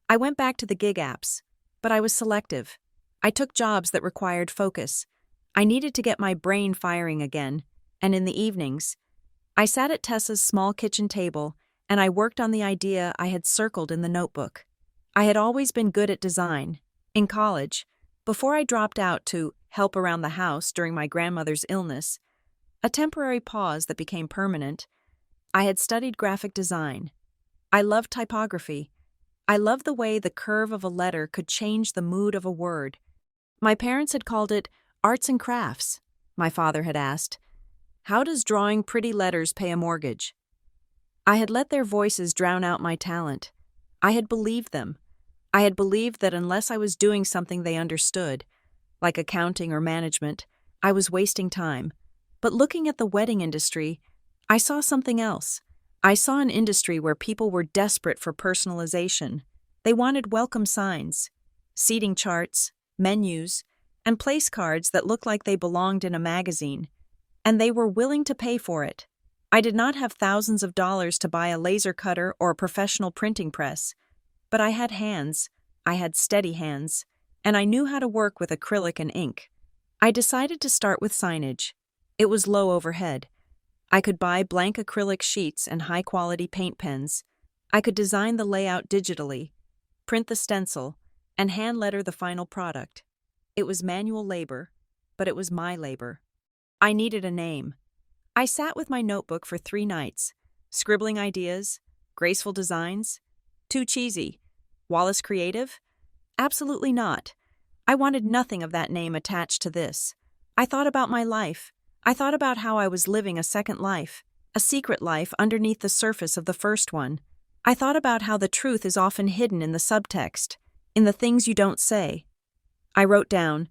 I went back to the gig apps, but I was selective. I took jobs that required focus. I needed to get my brain firing again, and in the evenings, I sat at Tessa's small kitchen table and I worked on the idea I had circled in the notebook. I had always been good at design. In college, before I dropped out to help around the house during my grandmother's illness, a temporary pause that became permanent, I had studied graphic design. I loved typography. I loved the way the curve of a letter could change the mood of a word. My parents had called it arts and crafts. My father had asked, "How does drawing pretty letters pay a mortgage?" I had let their voices drown out my talent. I had believed them. I had believed that unless I was doing something they understood, like accounting or management, I was wasting time. But looking at the wedding industry, I saw something else. I saw an industry where people were desperate for personalization. They wanted welcome signs, seating charts, menus, and place cards that looked like they belonged in a magazine. And they were willing to pay for it. I did not have thousands of dollars to buy a laser cutter or a professional printing press, but I had hands, I had steady hands, and I knew how to work with acrylic and ink. I decided to start with signage. It was low overhead. I could buy blank acrylic sheets and high-quality paint pens. I could design the layout digitally, print the stencil, and hand-letter the final product. It was manual labor, but it was my labor. I needed a name. I sat with my notebook for 3 nights, scribbling ideas, graceful designs. Too cheesy. Wallace Creative? Absolutely not. I wanted nothing of that name attached to this. I thought about my life. I thought about how I was living a second life, a secret life underneath the surface of the first one. I thought about how the truth is often hidden in the subtext, in the things you don't say. I wrote down,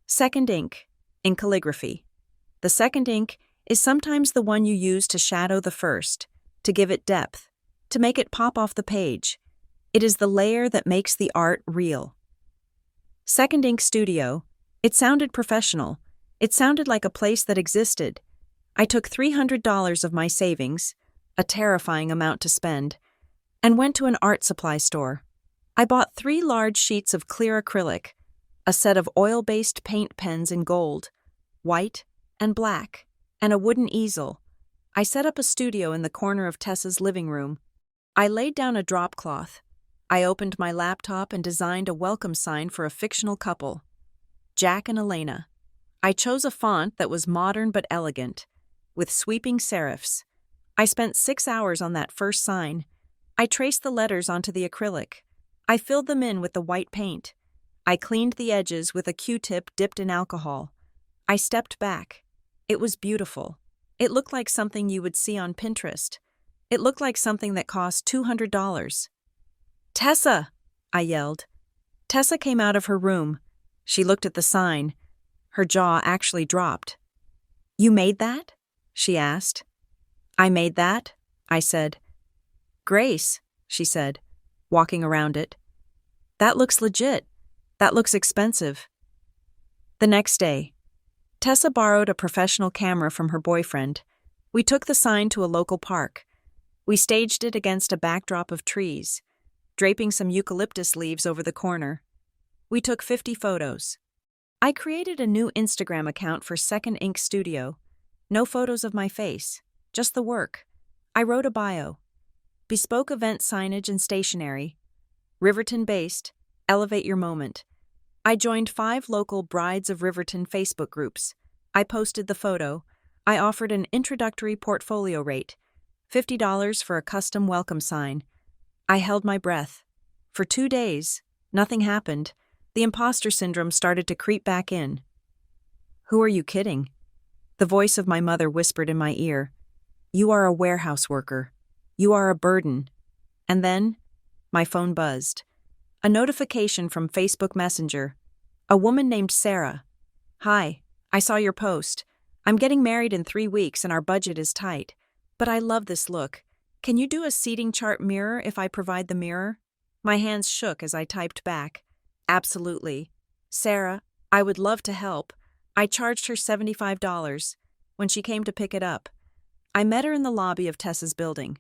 second ink, in calligraphy. The second ink is sometimes the one you use to shadow the first, to give it depth, to make it pop off the page. It is the layer that makes the art real. Second Ink Studio. It sounded professional. It sounded like a place that existed. I took $300 of my savings, a terrifying amount to spend, and went to an art supply store. I bought 3 large sheets of clear acrylic, a set of oil-based paint pens in gold, white, and black, and a wooden easel. I set up a studio in the corner of Tessa's living room. I laid down a drop cloth. I opened my laptop and designed a welcome sign for a fictional couple, Jack and Elena. I chose a font that was modern but elegant, with sweeping serifs. I spent 6 hours on that first sign. I traced the letters onto the acrylic. I filled them in with the white paint. I cleaned the edges with a Q-tip dipped in alcohol. I stepped back. It was beautiful. It looked like something you would see on Pinterest. It looked like something that cost $200. "Tessa!" I yelled. Tessa came out of her room. She looked at the sign. Her jaw actually dropped. "You made that?" she asked. "I made that," I said. "Grace," she said, walking around it. "That looks legit. That looks expensive." The next day, Tessa borrowed a professional camera from her boyfriend. We took the sign to a local park. We staged it against a backdrop of trees, draping some eucalyptus leaves over the corner. We took 50 photos. I created a new Instagram account for Second Ink Studio. No photos of my face, just the work. I wrote a bio. Bespoke event signage and stationery. Riverton-based, elevate your moment. I joined 5 local Brides of Riverton Facebook groups. I posted the photo. I offered an introductory portfolio rate, $50 for a custom welcome sign. I held my breath. For 2 days, nothing happened. The imposter syndrome started to creep back in. "Who are you kidding?" The voice of my mother whispered in my ear. "You are a warehouse worker. You are a burden." And then, my phone buzzed. A notification from Facebook Messenger. A woman named Sarah. "Hi, I saw your post. I'm getting married in 3 weeks and our budget is tight. But I love this look. Can you do a seating chart mirror if I provide the mirror?" My hands shook as I typed back. "Absolutely. Sarah, I would love to help." I charged her $75 when she came to pick it up. I met her in the lobby of Tessa's building.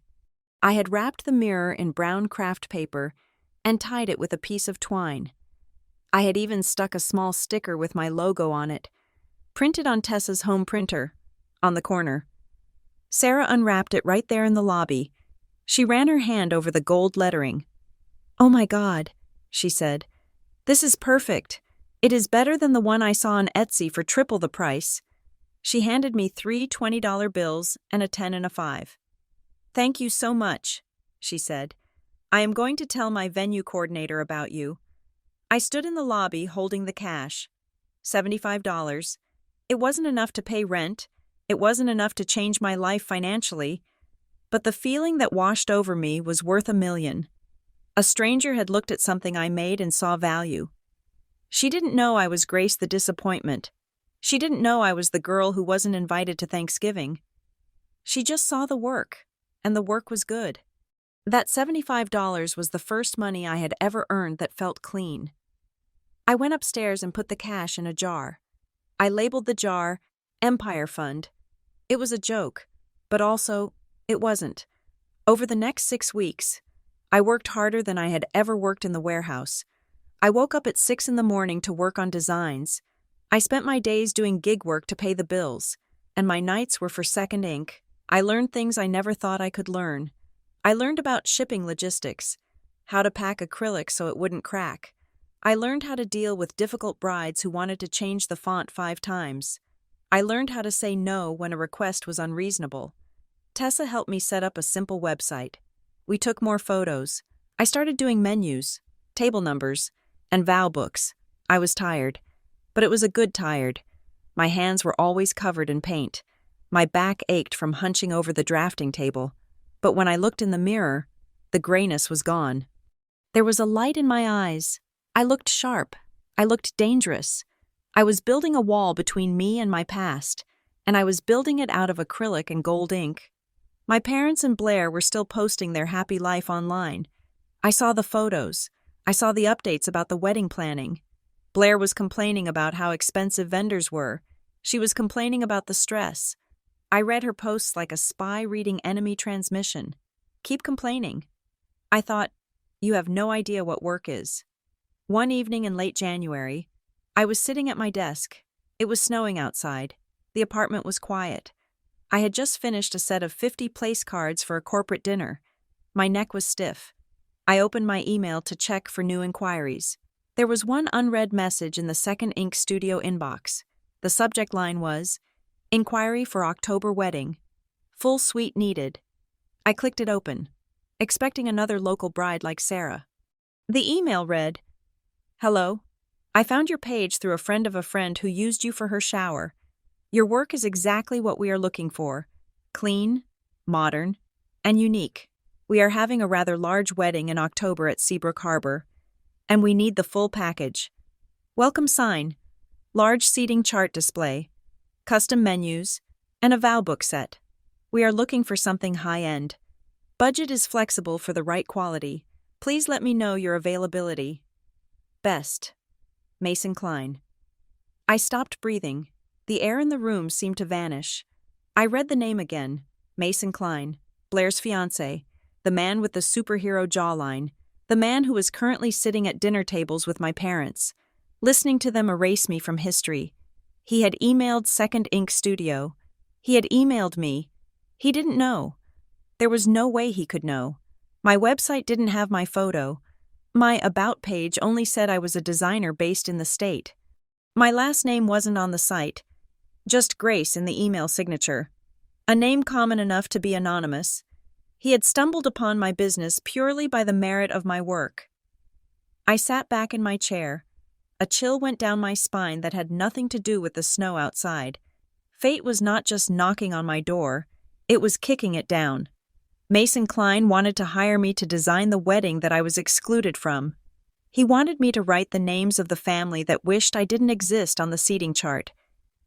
I had wrapped the mirror in brown craft paper and tied it with a piece of twine. I had even stuck a small sticker with my logo on it, printed on Tessa's home printer, on the corner. Sarah unwrapped it right there in the lobby. She ran her hand over the gold lettering. "Oh my God," she said. "This is perfect. It is better than the one I saw on Etsy for triple the price." She handed me 3 $20 bills and a 10 and a 5. "Thank you so much," she said. "I am going to tell my venue coordinator about you." I stood in the lobby holding the cash. $75. It wasn't enough to pay rent. It wasn't enough to change my life financially. But the feeling that washed over me was worth $1 million. A stranger had looked at something I made and saw value. She didn't know I was Grace the Disappointment. She didn't know I was the girl who wasn't invited to Thanksgiving. She just saw the work, and the work was good. That $75 was the first money I had ever earned that felt clean. I went upstairs and put the cash in a jar. I labeled the jar Empire Fund. It was a joke, but also, it wasn't. Over the next 6 weeks, I worked harder than I had ever worked in the warehouse. I woke up at 6 in the morning to work on designs. I spent my days doing gig work to pay the bills, and my nights were for Second Ink. I learned things I never thought I could learn. I learned about shipping logistics, how to pack acrylic so it wouldn't crack. I learned how to deal with difficult brides who wanted to change the font 5 times. I learned how to say no when a request was unreasonable. Tessa helped me set up a simple website. We took more photos. I started doing menus, table numbers, and vow books. I was tired, but it was a good tired. My hands were always covered in paint. My back ached from hunching over the drafting table. But when I looked in the mirror, the grayness was gone. There was a light in my eyes. I looked sharp. I looked dangerous. I was building a wall between me and my past, and I was building it out of acrylic and gold ink. My parents and Blair were still posting their happy life online. I saw the photos. I saw the updates about the wedding planning. Blair was complaining about how expensive vendors were. She was complaining about the stress. I read her posts like a spy reading enemy transmission. Keep complaining. I thought, you have no idea what work is. One evening in late January, I was sitting at my desk. It was snowing outside. The apartment was quiet. I had just finished a set of 50 place cards for a corporate dinner. My neck was stiff. I opened my email to check for new inquiries. There was one unread message in the Second Ink Studio inbox. The subject line was, Inquiry for October wedding. Full suite needed. I clicked it open, expecting another local bride like Sarah. The email read, "Hello. I found your page through a friend of a friend who used you for her shower. Your work is exactly what we are looking for. Clean, modern, and unique. We are having a rather large wedding in October at Seabrook Harbor, and we need the full package. Welcome sign, large seating chart display, custom menus, and a vow book set. We are looking for something high-end. Budget is flexible for the right quality. Please let me know your availability. Best. Mason Klein." I stopped breathing. The air in the room seemed to vanish. I read the name again. Mason Klein, Blair's fiancé, the man with the superhero jawline, the man who is currently sitting at dinner tables with my parents, listening to them erase me from history. He had emailed Second Ink Studio. He had emailed me. He didn't know. There was no way he could know. My website didn't have my photo. My About page only said I was a designer based in the state. My last name wasn't on the site, just Grace in the email signature, a name common enough to be anonymous. He had stumbled upon my business purely by the merit of my work. I sat back in my chair. A chill went down my spine that had nothing to do with the snow outside. Fate was not just knocking on my door, it was kicking it down. Mason Klein wanted to hire me to design the wedding that I was excluded from. He wanted me to write the names of the family that wished I didn't exist on the seating chart.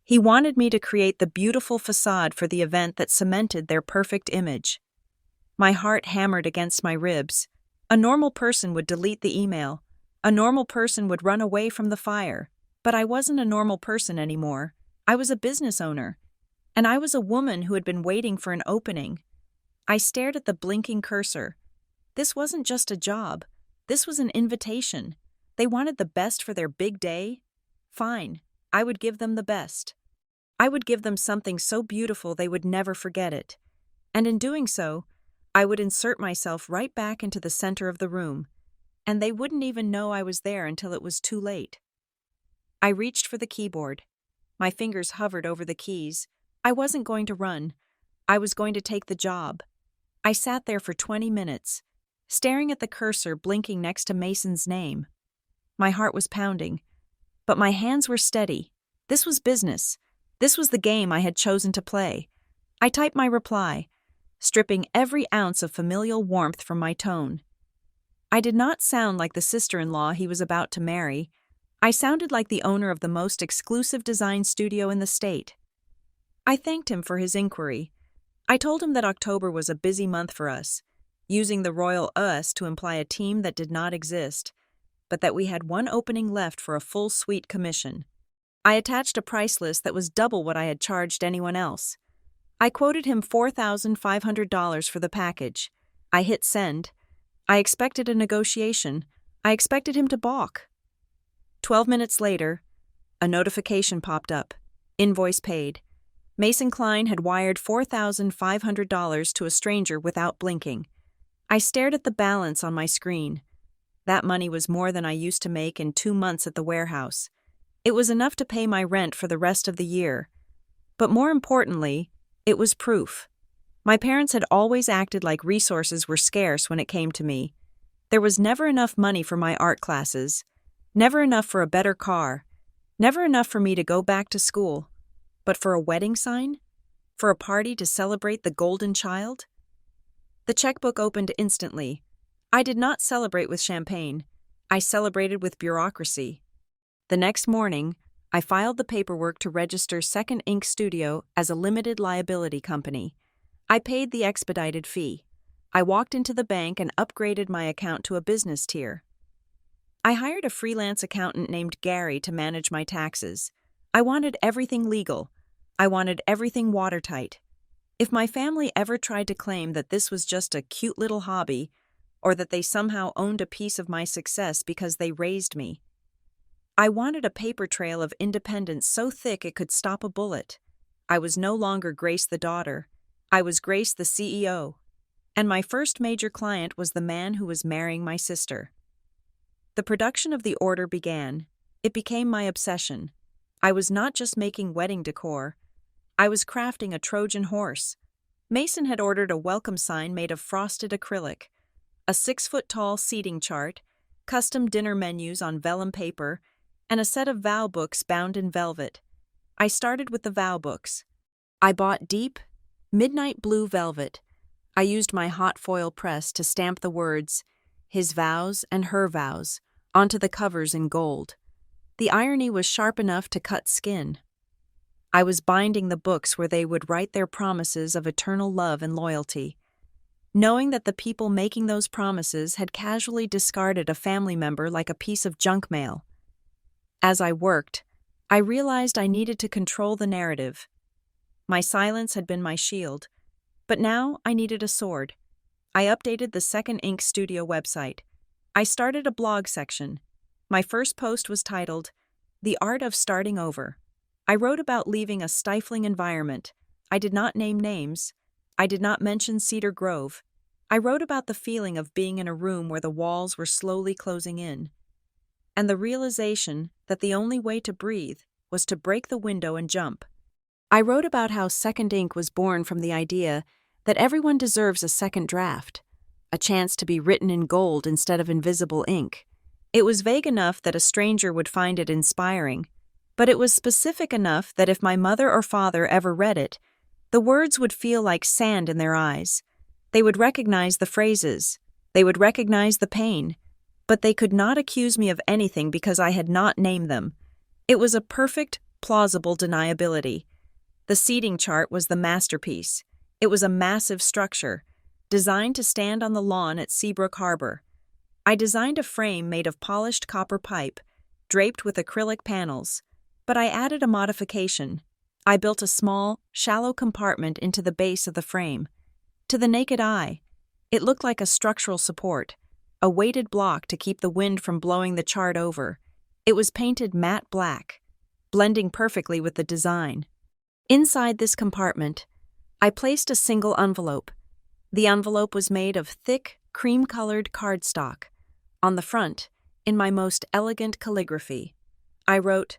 He wanted me to create the beautiful facade for the event that cemented their perfect image. My heart hammered against my ribs. A normal person would delete the email. A normal person would run away from the fire. But I wasn't a normal person anymore. I was a business owner. And I was a woman who had been waiting for an opening. I stared at the blinking cursor. This wasn't just a job. This was an invitation. They wanted the best for their big day. Fine, I would give them the best. I would give them something so beautiful they would never forget it. And in doing so, I would insert myself right back into the center of the room. And they wouldn't even know I was there until it was too late. I reached for the keyboard. My fingers hovered over the keys. I wasn't going to run. I was going to take the job. I sat there for 20 minutes, staring at the cursor blinking next to Mason's name. My heart was pounding, but my hands were steady. This was business. This was the game I had chosen to play. I typed my reply, stripping every ounce of familial warmth from my tone. I did not sound like the sister-in-law he was about to marry. I sounded like the owner of the most exclusive design studio in the state. I thanked him for his inquiry. I told him that October was a busy month for us, using the royal us to imply a team that did not exist, but that we had one opening left for a full suite commission. I attached a price list that was double what I had charged anyone else. I quoted him $4,500 for the package. I hit send. I expected a negotiation. I expected him to balk. 12 minutes later, a notification popped up. Invoice paid. Mason Klein had wired $4,500 to a stranger without blinking. I stared at the balance on my screen. That money was more than I used to make in 2 months at the warehouse. It was enough to pay my rent for the rest of the year. But more importantly, it was proof. My parents had always acted like resources were scarce when it came to me. There was never enough money for my art classes, never enough for a better car, never enough for me to go back to school. But for a wedding sign? For a party to celebrate the golden child? The checkbook opened instantly. I did not celebrate with champagne. I celebrated with bureaucracy. The next morning, I filed the paperwork to register Second Ink Studio as a limited liability company. I paid the expedited fee. I walked into the bank and upgraded my account to a business tier. I hired a freelance accountant named Gary to manage my taxes. I wanted everything legal. I wanted everything watertight. If my family ever tried to claim that this was just a cute little hobby, or that they somehow owned a piece of my success because they raised me, I wanted a paper trail of independence so thick it could stop a bullet. I was no longer Grace the daughter. I was Grace the CEO. And my first major client was the man who was marrying my sister. The production of the order began. It became my obsession. I was not just making wedding decor. I was crafting a Trojan horse. Mason had ordered a welcome sign made of frosted acrylic, a 6-foot-tall seating chart, custom dinner menus on vellum paper, and a set of vow books bound in velvet. I started with the vow books. I bought deep, midnight blue velvet. I used my hot foil press to stamp the words, his vows and her vows, onto the covers in gold. The irony was sharp enough to cut skin. I was binding the books where they would write their promises of eternal love and loyalty, knowing that the people making those promises had casually discarded a family member like a piece of junk mail. As I worked, I realized I needed to control the narrative. My silence had been my shield, but now I needed a sword. I updated the Second Ink Studio website. I started a blog section. My first post was titled, "The Art of Starting Over." I wrote about leaving a stifling environment. I did not name names. I did not mention Cedar Grove. I wrote about the feeling of being in a room where the walls were slowly closing in, and the realization that the only way to breathe was to break the window and jump. I wrote about how Second Ink was born from the idea that everyone deserves a second draft, a chance to be written in gold instead of invisible ink. It was vague enough that a stranger would find it inspiring, but it was specific enough that if my mother or father ever read it, the words would feel like sand in their eyes. They would recognize the phrases. They would recognize the pain. But they could not accuse me of anything because I had not named them. It was a perfect, plausible deniability. The seating chart was the masterpiece. It was a massive structure, designed to stand on the lawn at Seabrook Harbor. I designed a frame made of polished copper pipe, draped with acrylic panels. But I added a modification. I built a small, shallow compartment into the base of the frame. To the naked eye, it looked like a structural support, a weighted block to keep the wind from blowing the chart over. It was painted matte black, blending perfectly with the design. Inside this compartment, I placed a single envelope. The envelope was made of thick, cream-colored cardstock. On the front, in my most elegant calligraphy, I wrote,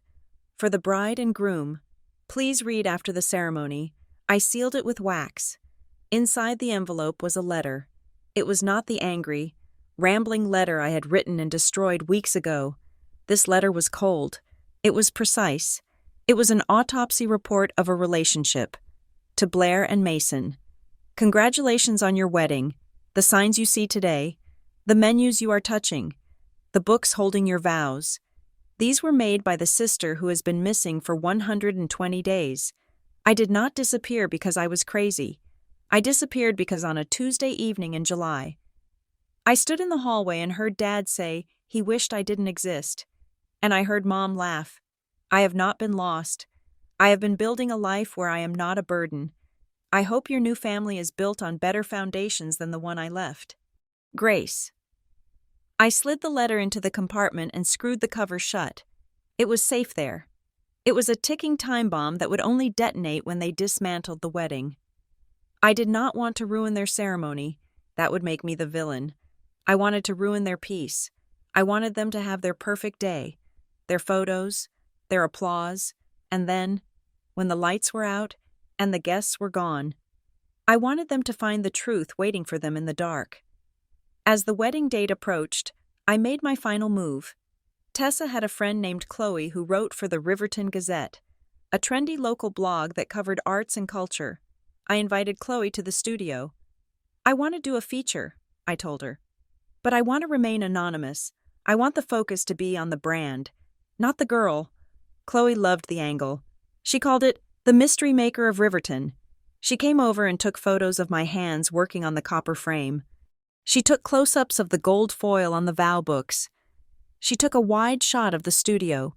"For the bride and groom, please read after the ceremony." I sealed it with wax. Inside the envelope was a letter. It was not the angry, rambling letter I had written and destroyed weeks ago. This letter was cold. It was precise. It was an autopsy report of a relationship. To Blair and Mason. Congratulations on your wedding, the signs you see today, the menus you are touching, the books holding your vows. These were made by the sister who has been missing for 120 days. I did not disappear because I was crazy. I disappeared because on a Tuesday evening in July, I stood in the hallway and heard Dad say he wished I didn't exist. And I heard Mom laugh. I have not been lost. I have been building a life where I am not a burden. I hope your new family is built on better foundations than the one I left. Grace. I slid the letter into the compartment and screwed the cover shut. It was safe there. It was a ticking time bomb that would only detonate when they dismantled the wedding. I did not want to ruin their ceremony. That would make me the villain. I wanted to ruin their peace. I wanted them to have their perfect day, their photos, their applause, and then, when the lights were out and the guests were gone, I wanted them to find the truth waiting for them in the dark. As the wedding date approached, I made my final move. Tessa had a friend named Chloe who wrote for the Riverton Gazette, a trendy local blog that covered arts and culture. I invited Chloe to the studio. I want to do a feature, I told her. But I want to remain anonymous. I want the focus to be on the brand, not the girl. Chloe loved the angle. She called it the mystery maker of Riverton. She came over and took photos of my hands working on the copper frame. She took close-ups of the gold foil on the vow books. She took a wide shot of the studio,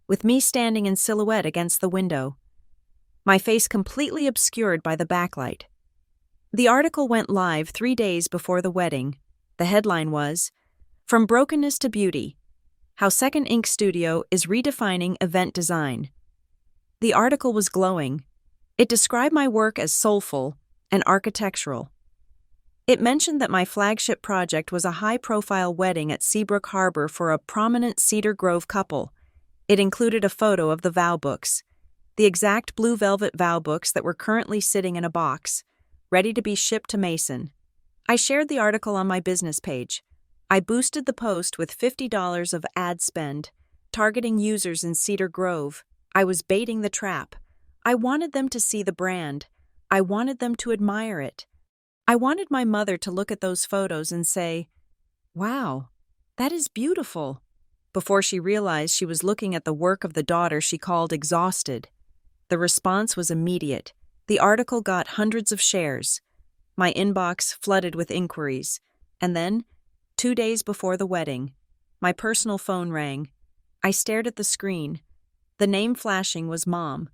with me standing in silhouette against the window, my face completely obscured by the backlight. The article went live 3 days before the wedding. The headline was, "From Brokenness to Beauty, How Second Ink Studio is Redefining Event Design." The article was glowing. It described my work as soulful and architectural. It mentioned that my flagship project was a high-profile wedding at Seabrook Harbor for a prominent Cedar Grove couple. It included a photo of the vow books. The exact blue velvet vow books that were currently sitting in a box, ready to be shipped to Mason. I shared the article on my business page. I boosted the post with $50 of ad spend, targeting users in Cedar Grove. I was baiting the trap. I wanted them to see the brand. I wanted them to admire it. I wanted my mother to look at those photos and say, "Wow, that is beautiful," before she realized she was looking at the work of the daughter she called exhausted. The response was immediate. The article got hundreds of shares. My inbox flooded with inquiries. And then, 2 days before the wedding, my personal phone rang. I stared at the screen. The name flashing was Mom.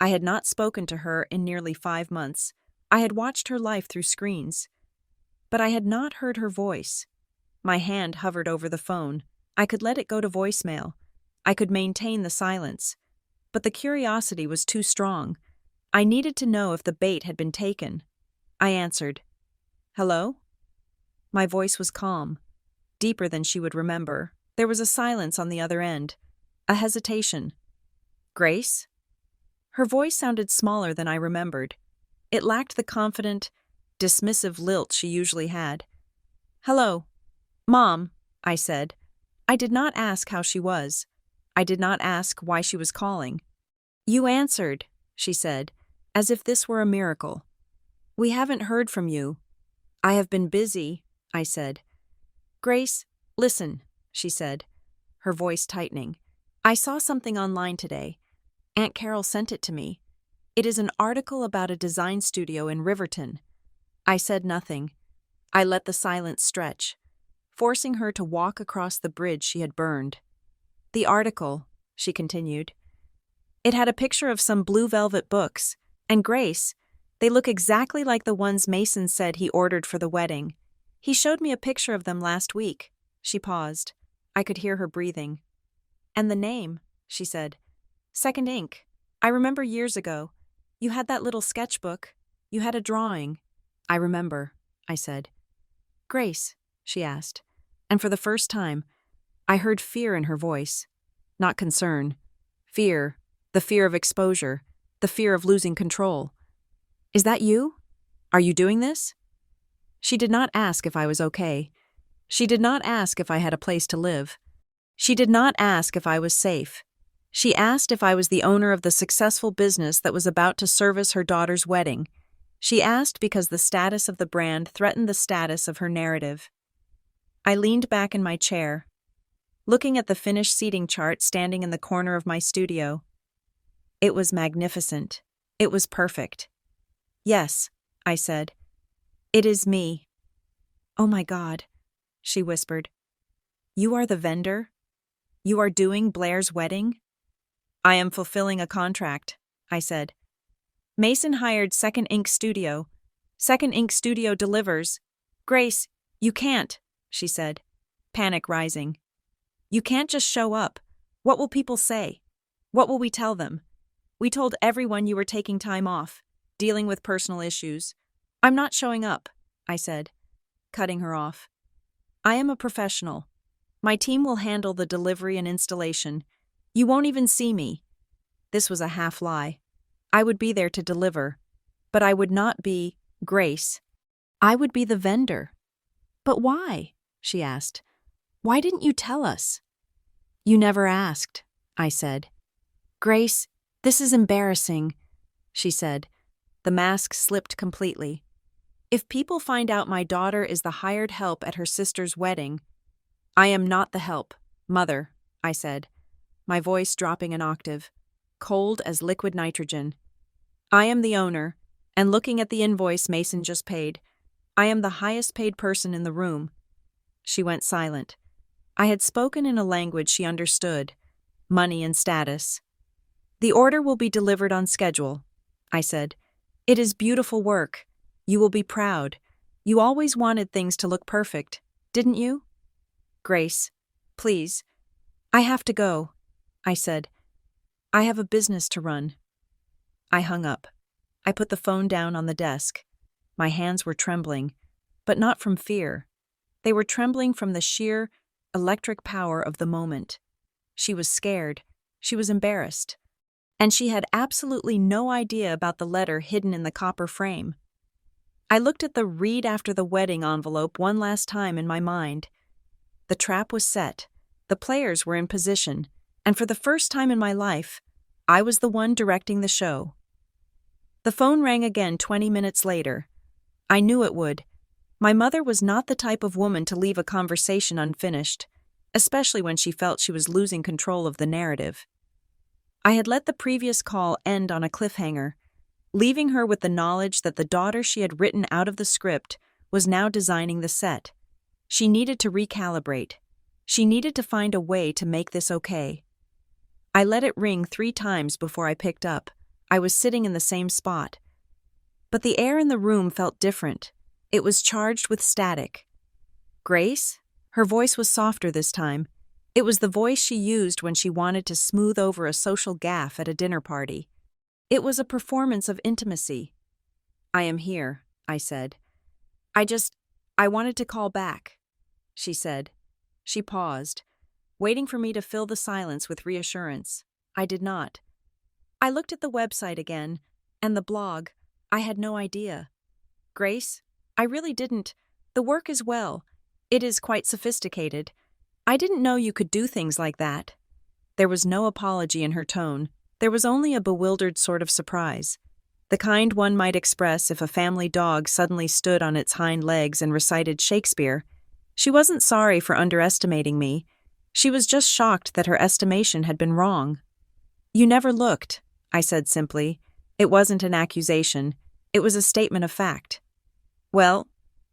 I had not spoken to her in nearly 5 months. I had watched her life through screens. But I had not heard her voice. My hand hovered over the phone. I could let it go to voicemail. I could maintain the silence. But the curiosity was too strong. I needed to know if the bait had been taken. I answered. "Hello?" My voice was calm, deeper than she would remember. There was a silence on the other end, a hesitation. "Grace?" Her voice sounded smaller than I remembered. It lacked the confident, dismissive lilt she usually had. "Hello, Mom," I said. I did not ask how she was. I did not ask why she was calling. "You answered," she said, as if this were a miracle. "We haven't heard from you." "I have been busy," I said. "Grace, listen," she said, her voice tightening. "I saw something online today. Aunt Carol sent it to me. It is an article about a design studio in Riverton." I said nothing. I let the silence stretch, forcing her to walk across the bridge she had burned. "The article," she continued. "It had a picture of some blue velvet books, and Grace, they look exactly like the ones Mason said he ordered for the wedding. He showed me a picture of them last week." She paused. I could hear her breathing. "And the name," she said. "Second Ink. I remember years ago. You had that little sketchbook. You had a drawing." "I remember," I said. "Grace?" she asked. And for the first time, I heard fear in her voice. Not concern. Fear. The fear of exposure. The fear of losing control. "Is that you? Are you doing this?" She did not ask if I was okay. She did not ask if I had a place to live. She did not ask if I was safe. She asked if I was the owner of the successful business that was about to service her daughter's wedding. She asked because the status of the brand threatened the status of her narrative. I leaned back in my chair, looking at the finished seating chart standing in the corner of my studio. It was magnificent. It was perfect. "Yes," I said. "It is me." "Oh my God," she whispered. "You are the vendor? You are doing Blair's wedding?" "I am fulfilling a contract," I said. "Mason hired Second Ink Studio. Second Ink Studio delivers." "Grace, you can't," she said, panic rising. "You can't just show up. What will people say? What will we tell them? We told everyone you were taking time off, dealing with personal issues." "I'm not showing up," I said, cutting her off. "I am a professional. My team will handle the delivery and installation. You won't even see me." This was a half lie. I would be there to deliver, but I would not be Grace. I would be the vendor. "But why?" she asked. "Why didn't you tell us?" "You never asked," I said. "Grace, this is embarrassing," she said. The mask slipped completely. "If people find out my daughter is the hired help at her sister's wedding—" "I am not the help, Mother," I said, my voice dropping an octave, cold as liquid nitrogen. "I am the owner, and looking at the invoice Mason just paid, I am the highest paid person in the room." She went silent. I had spoken in a language she understood, money and status. "The order will be delivered on schedule," I said. "It is beautiful work. You will be proud. You always wanted things to look perfect, didn't you?" "Grace, please. I have to go," I said. "I have a business to run." I hung up. I put the phone down on the desk. My hands were trembling, but not from fear. They were trembling from the sheer, electric power of the moment. She was scared. She was embarrassed. and she had absolutely no idea about the letter hidden in the copper frame. I looked at the "read after the wedding" envelope one last time in my mind. The trap was set, the players were in position, and for the first time in my life, I was the one directing the show. The phone rang again 20 minutes later. I knew it would. My mother was not the type of woman to leave a conversation unfinished, especially when she felt she was losing control of the narrative. I had let the previous call end on a cliffhanger, leaving her with the knowledge that the daughter she had written out of the script was now designing the set. She needed to recalibrate. She needed to find a way to make this okay. I let it ring 3 times before I picked up. I was sitting in the same spot. But the air in the room felt different. It was charged with static. "Grace?" Her voice was softer this time. It was the voice she used when she wanted to smooth over a social gaffe at a dinner party. It was a performance of intimacy. "I am here," I said. I wanted to call back," she said. She paused, waiting for me to fill the silence with reassurance. I did not. I looked at the website again, and the blog. I had no idea. "Grace, I really didn't. The work is well. It is quite sophisticated. I didn't know you could do things like that." There was no apology in her tone. There was only a bewildered sort of surprise, the kind one might express if a family dog suddenly stood on its hind legs and recited Shakespeare. She wasn't sorry for underestimating me. She was just shocked that her estimation had been wrong. "You never looked," I said simply. It wasn't an accusation. It was a statement of fact. "Well,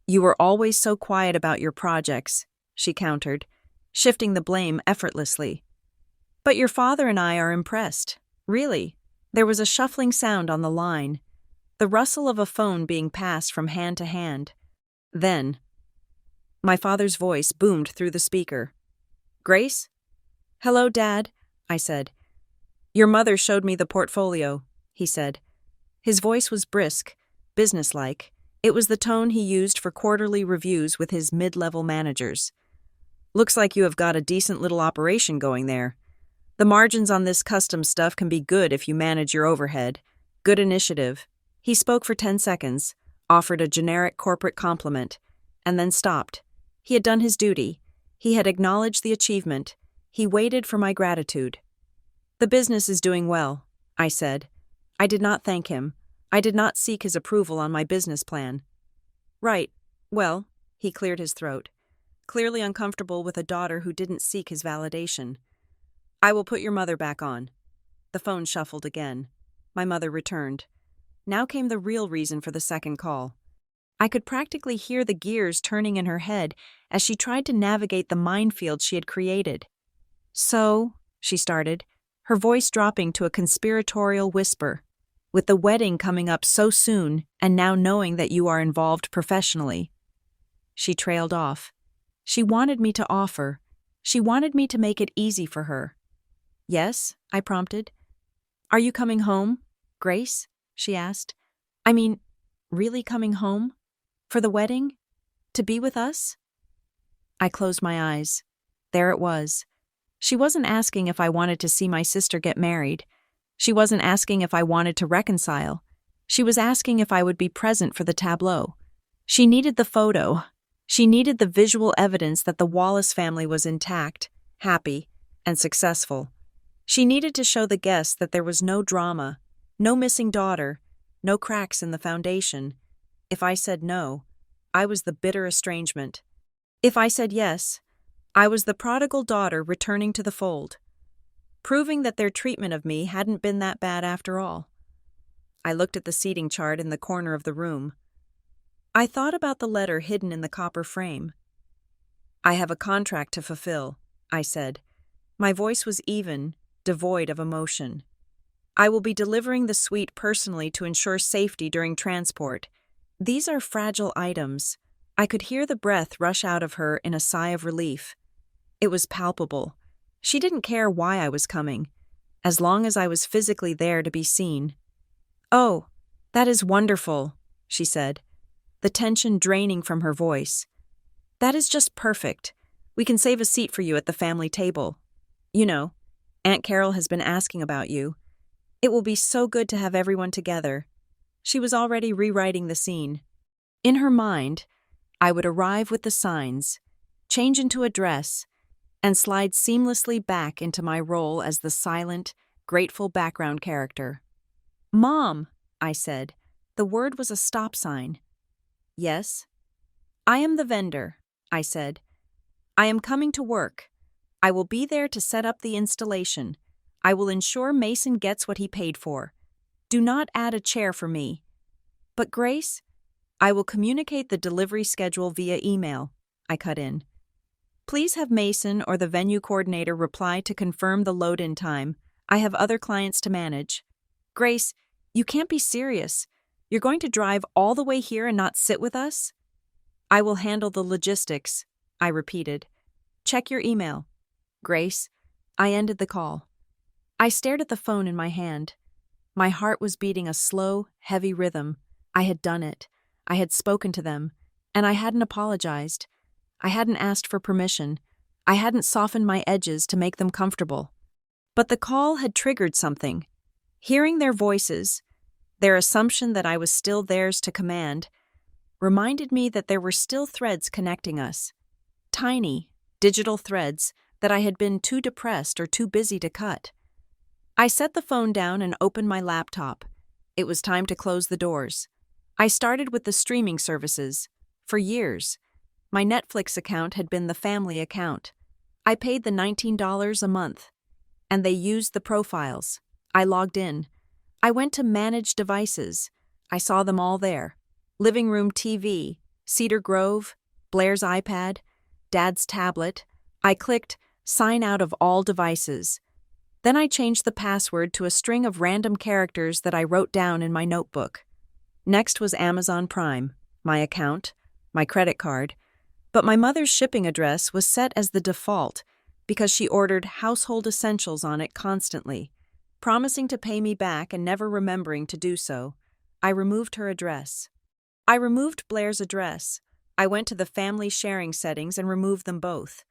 you were always so quiet about your projects," she countered, shifting the blame effortlessly. "But your father and I are impressed. Really." There was a shuffling sound on the line, the rustle of a phone being passed from hand to hand. Then, my father's voice boomed through the speaker. "Grace?" "Hello, Dad," I said. "Your mother showed me the portfolio," he said. His voice was brisk, businesslike. It was the tone he used for quarterly reviews with his mid-level managers. "Looks like you have got a decent little operation going there. The margins on this custom stuff can be good if you manage your overhead. Good initiative." He spoke for 10 seconds, offered a generic corporate compliment, and then stopped. He had done his duty. He had acknowledged the achievement. He waited for my gratitude. "The business is doing well," I said. I did not thank him. I did not seek his approval on my business plan. "Right. Well," he cleared his throat, clearly uncomfortable with a daughter who didn't seek his validation. "I will put your mother back on." The phone shuffled again. My mother returned. Now came the real reason for the second call. I could practically hear the gears turning in her head as she tried to navigate the minefield she had created. "So," she started, her voice dropping to a conspiratorial whisper, "with the wedding coming up so soon and now knowing that you are involved professionally." She trailed off. She wanted me to offer. She wanted me to make it easy for her. "Yes," I prompted. "Are you coming home, Grace?" she asked. "I mean, really coming home? For the wedding? To be with us?" I closed my eyes. There it was. She wasn't asking if I wanted to see my sister get married. She wasn't asking if I wanted to reconcile. She was asking if I would be present for the tableau. She needed the photo. She needed the visual evidence that the Wallace family was intact, happy, and successful. She needed to show the guests that there was no drama, no missing daughter, no cracks in the foundation. If I said no, I was the bitter estrangement. If I said yes, I was the prodigal daughter returning to the fold, proving that their treatment of me hadn't been that bad after all. I looked at the seating chart in the corner of the room. I thought about the letter hidden in the copper frame. "I have a contract to fulfill," I said. My voice was even, devoid of emotion. "I will be delivering the suite personally to ensure safety during transport. These are fragile items." I could hear the breath rush out of her in a sigh of relief. It was palpable. She didn't care why I was coming, as long as I was physically there to be seen. "Oh, that is wonderful," she said, the tension draining from her voice. "That is just perfect. We can save a seat for you at the family table. You know, Aunt Carol has been asking about you. It will be so good to have everyone together. She was already rewriting the scene. In her mind, I would arrive with the signs, change into a dress, and slide seamlessly back into my role as the silent, grateful background character. "Mom," I said. The word was a stop sign. "Yes?" "I am the vendor," I said. "I am coming to work. I will be there to set up the installation. I will ensure Mason gets what he paid for. Do not add a chair for me." "But Grace?" "I will communicate the delivery schedule via email," I cut in. "Please have Mason or the venue coordinator reply to confirm the load-in time. I have other clients to manage." "Grace, you can't be serious. You're going to drive all the way here and not sit with us?" "I will handle the logistics," I repeated. "Check your email." "Grace." I ended the call. I stared at the phone in my hand. My heart was beating a slow, heavy rhythm. I had done it. I had spoken to them. And I hadn't apologized. I hadn't asked for permission. I hadn't softened my edges to make them comfortable. But the call had triggered something. Hearing their voices, their assumption that I was still theirs to command, reminded me that there were still threads connecting us. Tiny, digital threads that I had been too depressed or too busy to cut. I set the phone down and opened my laptop. It was time to close the doors. I started with the streaming services. For years, my Netflix account had been the family account. I paid the $19 a month, and they used the profiles. I logged in. I went to Manage Devices. I saw them all there. Living room TV, Cedar Grove, Blair's iPad, Dad's tablet. I clicked Sign out of all devices. Then I changed the password to a string of random characters that I wrote down in my notebook. Next was Amazon Prime, my account, my credit card, but my mother's shipping address was set as the default because she ordered household essentials on it constantly, promising to pay me back and never remembering to do so. I removed her address. I removed Blair's address. I went to the family sharing settings and removed them both.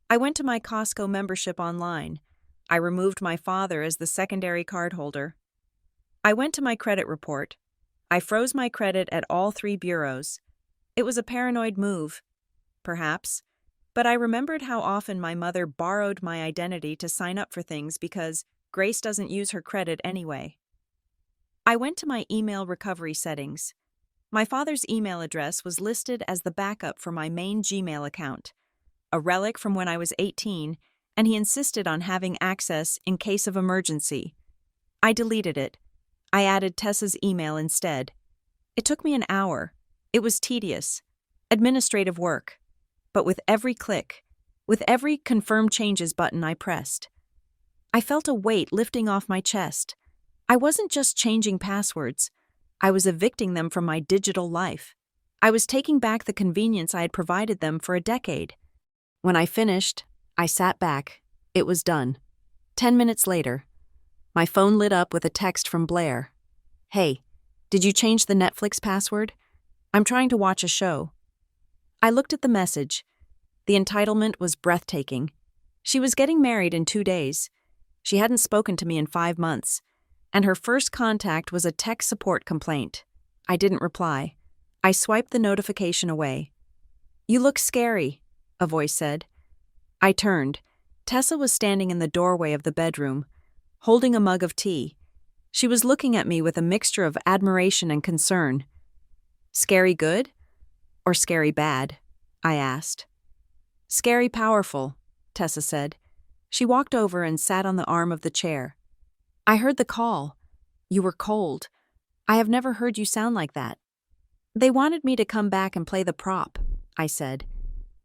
I went to my Costco membership online. I removed my father as the secondary cardholder. I went to my credit report. I froze my credit at all 3 bureaus. It was a paranoid move, perhaps, but I remembered how often my mother borrowed my identity to sign up for things because Grace doesn't use her credit anyway. I went to my email recovery settings. My father's email address was listed as the backup for my main Gmail account, a relic from when I was 18, and he insisted on having access in case of emergency. I deleted it. I added Tessa's email instead. It took me an hour. It was tedious. Administrative work. But with every click, with every confirm changes button I pressed, I felt a weight lifting off my chest. I wasn't just changing passwords. I was evicting them from my digital life. I was taking back the convenience I had provided them for a decade. When I finished, I sat back. It was done. 10 minutes later, my phone lit up with a text from Blair. "Hey, did you change the Netflix password? I'm trying to watch a show." I looked at the message. The entitlement was breathtaking. She was getting married in 2 days. She hadn't spoken to me in 5 months, and her first contact was a tech support complaint. I didn't reply. I swiped the notification away. "You look scary," a voice said. I turned. Tessa was standing in the doorway of the bedroom, holding a mug of tea. She was looking at me with a mixture of admiration and concern. "Scary good? Or scary bad?" I asked. "Scary powerful," Tessa said. She walked over and sat on the arm of the chair. "I heard the call. You were cold. I have never heard you sound like that." "They wanted me to come back and play the prop," I said.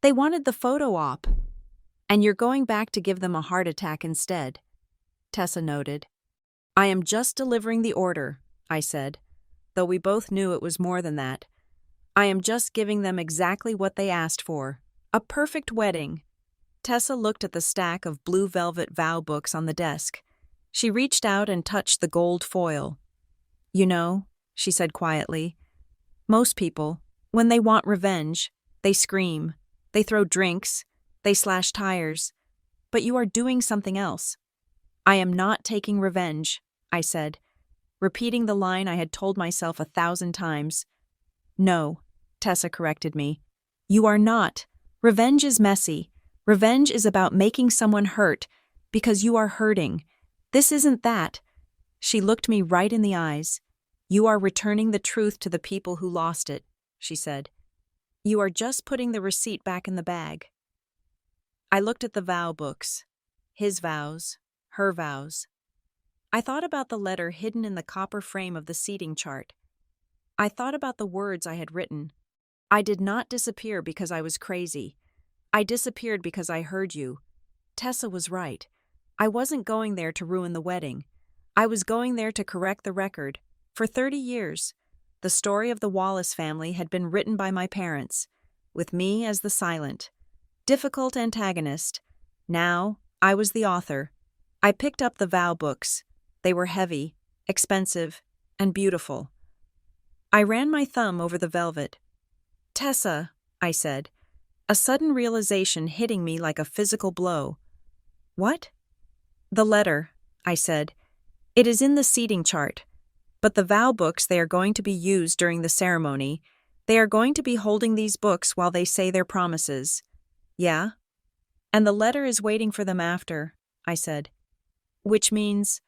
"They wanted the photo op." "And you're going back to give them a heart attack instead," Tessa noted. "I am just delivering the order," I said, though we both knew it was more than that. "I am just giving them exactly what they asked for. A perfect wedding." Tessa looked at the stack of blue velvet vow books on the desk. She reached out and touched the gold foil. "You know," she said quietly, "most people, when they want revenge, they scream, they throw drinks, they slash tires. But you are doing something else." "I am not taking revenge," I said, repeating the line I had told myself 1,000 times. No, Tessa corrected me. You are not. Revenge is messy. Revenge is about making someone hurt because you are hurting. This isn't that. She looked me right in the eyes. You are returning the truth to the people who lost it, she said. You are just putting the receipt back in the bag. I looked at the vow books. His vows, her vows. I thought about the letter hidden in the copper frame of the seating chart. I thought about the words I had written. I did not disappear because I was crazy. I disappeared because I heard you. Tessa was right. I wasn't going there to ruin the wedding. I was going there to correct the record. For 30 years, the story of the Wallace family had been written by my parents, with me as the silent, difficult antagonist. Now, I was the author. I picked up the vow books. They were heavy, expensive, and beautiful. I ran my thumb over the velvet. Tessa, I said, a sudden realization hitting me like a physical blow. What? The letter, I said. It is in the seating chart. But the vow books, they are going to be used during the ceremony. They are going to be holding these books while they say their promises. Yeah? And the letter is waiting for them after, I said. Which means,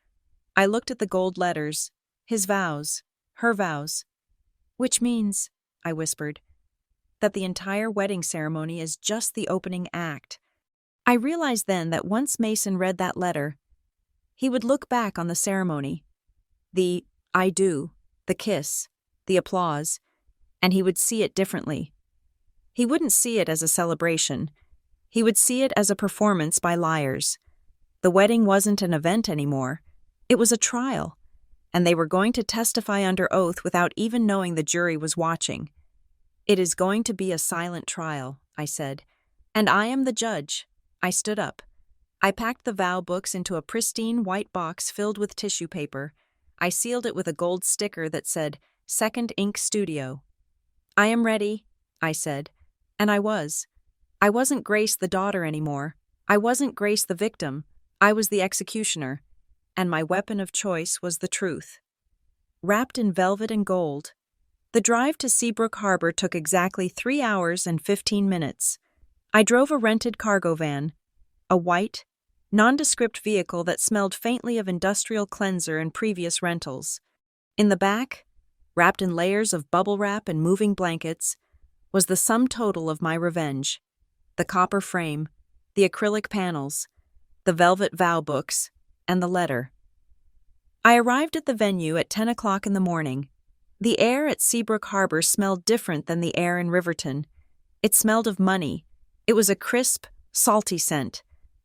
I looked at the gold letters, his vows, her vows. Which means, I whispered, that the entire wedding ceremony is just the opening act. I realized then that once Mason read that letter, he would look back on the ceremony, the I do, the kiss, the applause, and he would see it differently. He wouldn't see it as a celebration. He would see it as a performance by liars. The wedding wasn't an event anymore. It was a trial, and they were going to testify under oath without even knowing the jury was watching. It is going to be a silent trial, I said, and I am the judge. I stood up. I packed the vow books into a pristine white box filled with tissue paper. I sealed it with a gold sticker that said, Second Ink Studio. I am ready, I said, and I was. I wasn't Grace the daughter anymore. I wasn't Grace the victim. I was the executioner, and my weapon of choice was the truth. Wrapped in velvet and gold, the drive to Seabrook Harbor took exactly 3 hours and 15 minutes. I drove a rented cargo van, a white, nondescript vehicle that smelled faintly of industrial cleanser and previous rentals. In the back, wrapped in layers of bubble wrap and moving blankets, was the sum total of my revenge. The copper frame, the acrylic panels, the velvet vow books, and the letter. I arrived at the venue at 10 o'clock in the morning. The air at Seabrook Harbor smelled different than the air in Riverton. It smelled of money. It was a crisp, salty scent,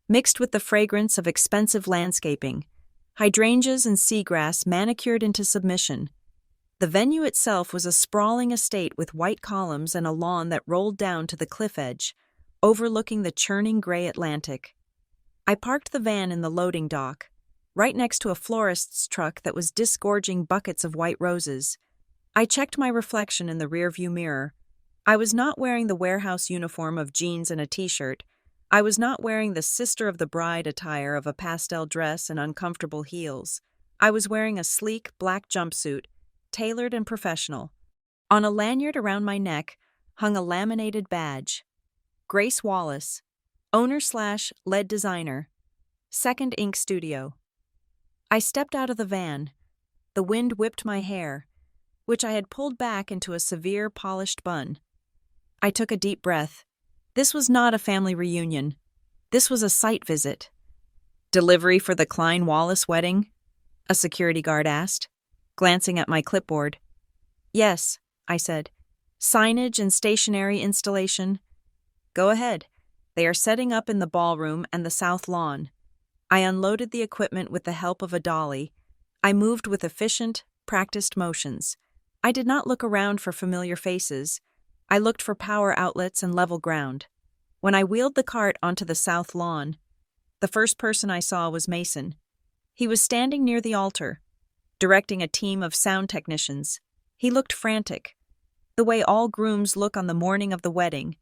mixed with the fragrance of expensive landscaping, hydrangeas and seagrass manicured into submission. The venue itself was a sprawling estate with white columns and a lawn that rolled down to the cliff edge, overlooking the churning gray Atlantic. I parked the van in the loading dock, right next to a florist's truck that was disgorging buckets of white roses. I checked my reflection in the rearview mirror. I was not wearing the warehouse uniform of jeans and a t-shirt. I was not wearing the sister of the bride attire of a pastel dress and uncomfortable heels. I was wearing a sleek black jumpsuit, tailored and professional. On a lanyard around my neck hung a laminated badge. Grace Wallace, owner/lead designer, Second Ink Studio. I stepped out of the van. The wind whipped my hair, which I had pulled back into a severe polished bun. I took a deep breath. This was not a family reunion. This was a site visit. Delivery for the Klein-Wallace wedding? A security guard asked, glancing at my clipboard. Yes, I said. Signage and stationery installation. Go ahead. They are setting up in the ballroom and the south lawn. I unloaded the equipment with the help of a dolly. I moved with efficient, practiced motions. I did not look around for familiar faces. I looked for power outlets and level ground. When I wheeled the cart onto the south lawn, the first person I saw was Mason. He was standing near the altar, directing a team of sound technicians. He looked frantic, the way all grooms look on the morning of the wedding,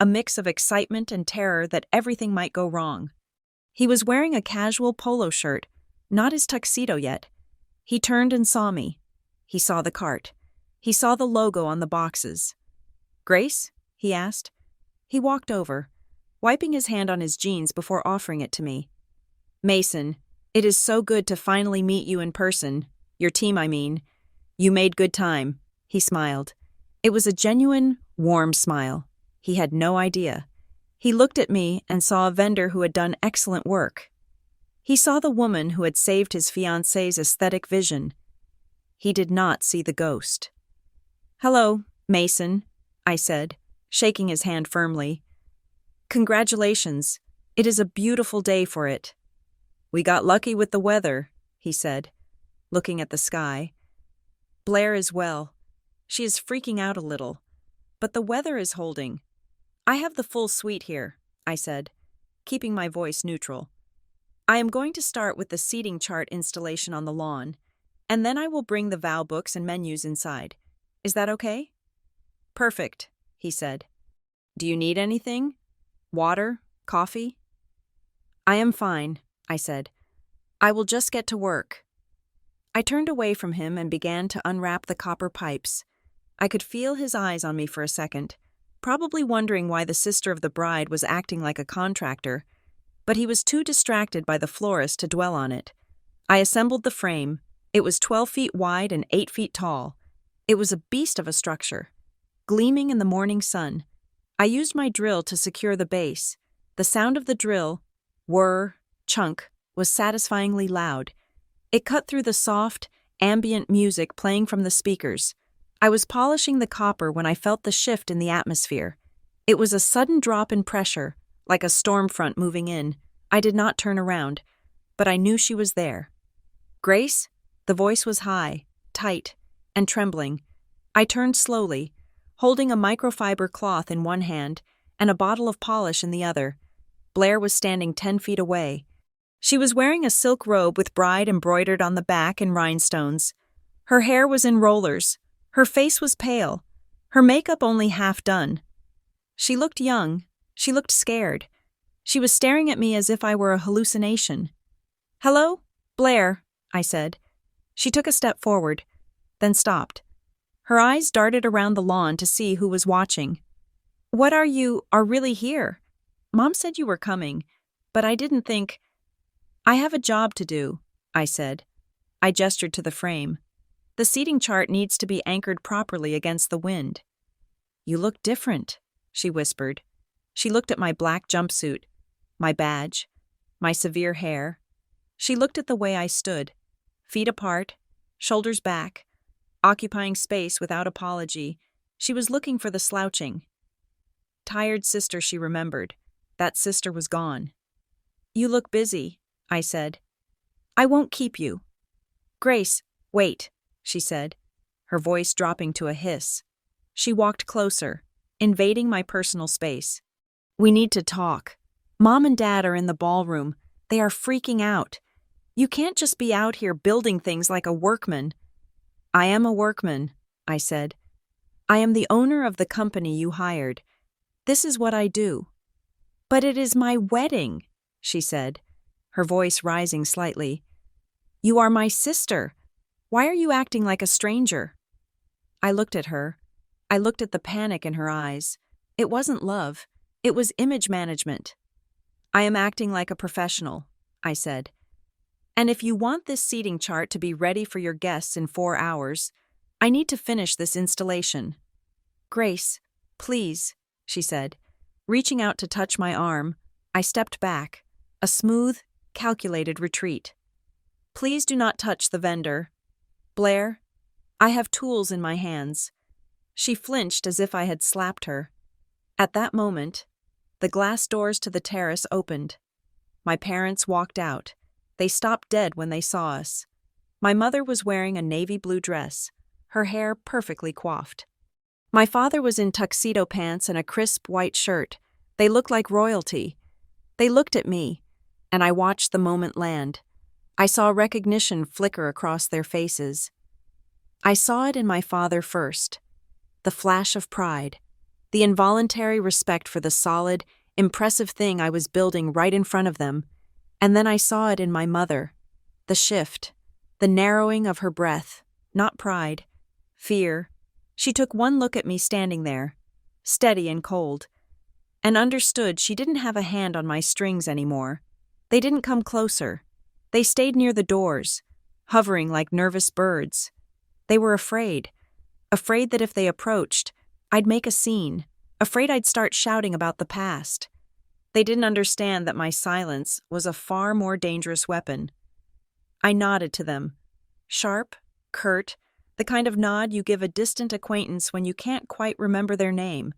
a mix of excitement and terror that everything might go wrong. He was wearing a casual polo shirt, not his tuxedo yet. He turned and saw me. He saw the cart. He saw the logo on the boxes. "Grace?" he asked. He walked over, wiping his hand on his jeans before offering it to me. "Mason, it is so good to finally meet you in person. Your team, I mean. You made good time." He smiled. It was a genuine, warm smile. He had no idea. He looked at me and saw a vendor who had done excellent work. He saw the woman who had saved his fiancé's aesthetic vision. He did not see the ghost. "Hello, Mason," I said, shaking his hand firmly. "Congratulations. It is a beautiful day for it." "We got lucky with the weather," he said, looking at the sky. "Blair is well. She is freaking out a little, but the weather is holding. I have the full suite here," I said, keeping my voice neutral. "I am going to start with the seating chart installation on the lawn, and then I will bring the vow books and menus inside. Is that okay?" "Perfect," he said. "Do you need anything? Water? Coffee?" "I am fine," I said. "I will just get to work." I turned away from him and began to unwrap the copper pipes. I could feel his eyes on me for a second, probably wondering why the sister of the bride was acting like a contractor, but he was too distracted by the florist to dwell on it. I assembled the frame. It was 12 feet wide and 8 feet tall. It was a beast of a structure, gleaming in the morning sun. I used my drill to secure the base. The sound of the drill, whir, chunk, was satisfyingly loud. It cut through the soft, ambient music playing from the speakers. I was polishing the copper when I felt the shift in the atmosphere. It was a sudden drop in pressure, like a storm front moving in. I did not turn around, but I knew she was there. "Grace?" The voice was high, tight, and trembling. I turned slowly, holding a microfiber cloth in one hand and a bottle of polish in the other. Blair was standing 10 feet away. She was wearing a silk robe with bride embroidered on the back in rhinestones. Her hair was in rollers. Her face was pale. Her makeup only half done. She looked young. She looked scared. She was staring at me as if I were a hallucination. "Hello, Blair," I said. She took a step forward, then stopped. Her eyes darted around the lawn to see who was watching. "What are really here? Mom said you were coming, but I didn't think—" "I have a job to do," I said. I gestured to the frame. "The seating chart needs to be anchored properly against the wind." "You look different," she whispered. She looked at my black jumpsuit, my badge, my severe hair. She looked at the way I stood, feet apart, shoulders back, occupying space without apology. She was looking for the slouching. Tired sister, she remembered. That sister was gone. "You look busy," I said. "I won't keep you." "Grace, wait," she said, her voice dropping to a hiss. She walked closer, invading my personal space. "We need to talk. Mom and Dad are in the ballroom. They are freaking out. You can't just be out here building things like a workman." "I am a workman," I said. "I am the owner of the company you hired. This is what I do." "But it is my wedding," she said, her voice rising slightly. "You are my sister. Why are you acting like a stranger?" I looked at her. I looked at the panic in her eyes. It wasn't love. It was image management. "I am acting like a professional," I said. "And if you want this seating chart to be ready for your guests in 4 hours, I need to finish this installation." "Grace, please," she said. Reaching out to touch my arm, I stepped back, a smooth, calculated retreat. "Please do not touch the vendor. Blair, I have tools in my hands." She flinched as if I had slapped her. At that moment, the glass doors to the terrace opened. My parents walked out. They stopped dead when they saw us. My mother was wearing a navy blue dress, her hair perfectly coiffed. My father was in tuxedo pants and a crisp white shirt. They looked like royalty. They looked at me, and I watched the moment land. I saw recognition flicker across their faces. I saw it in my father first. The flash of pride, the involuntary respect for the solid, impressive thing I was building right in front of them. And then I saw it in my mother. The shift, the narrowing of her breath, not pride, fear. She took one look at me standing there, steady and cold, and understood she didn't have a hand on my strings anymore. They didn't come closer. They stayed near the doors, hovering like nervous birds. They were afraid that if they approached, I'd make a scene, afraid I'd start shouting about the past. They didn't understand that my silence was a far more dangerous weapon. I nodded to them, sharp, curt, the kind of nod you give a distant acquaintance when you can't quite remember their name.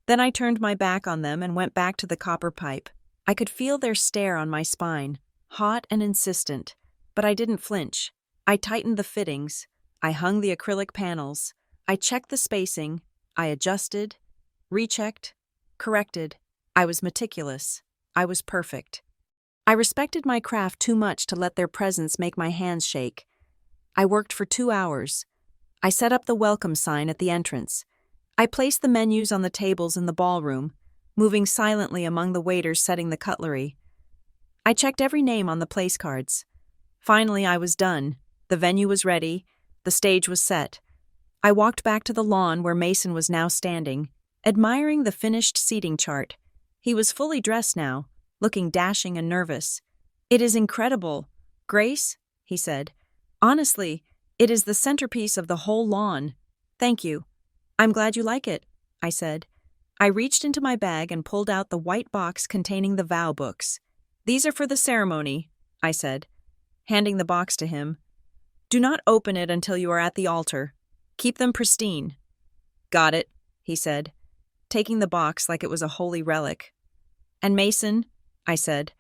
Then I turned my back on them and went back to the copper pipe. I could feel their stare on my spine, hot and insistent, but I didn't flinch. I tightened the fittings. I hung the acrylic panels. I checked the spacing. I adjusted, rechecked, corrected. I was meticulous. I was perfect. I respected my craft too much to let their presence make my hands shake. I worked for 2 hours. I set up the welcome sign at the entrance. I placed the menus on the tables in the ballroom, moving silently among the waiters setting the cutlery. I checked every name on the place cards. Finally, I was done. The venue was ready. The stage was set. I walked back to the lawn where Mason was now standing, admiring the finished seating chart. He was fully dressed now, looking dashing and nervous. "It is incredible, Grace," he said. "Honestly, it is the centerpiece of the whole lawn. Thank you. I'm glad you like it," I said. I reached into my bag and pulled out the white box containing the vow books. "These are for the ceremony," I said, handing the box to him. "Do not open it until you are at the altar. Keep them pristine." "Got it," he said, taking the box like it was a holy relic. "And Mason," I said.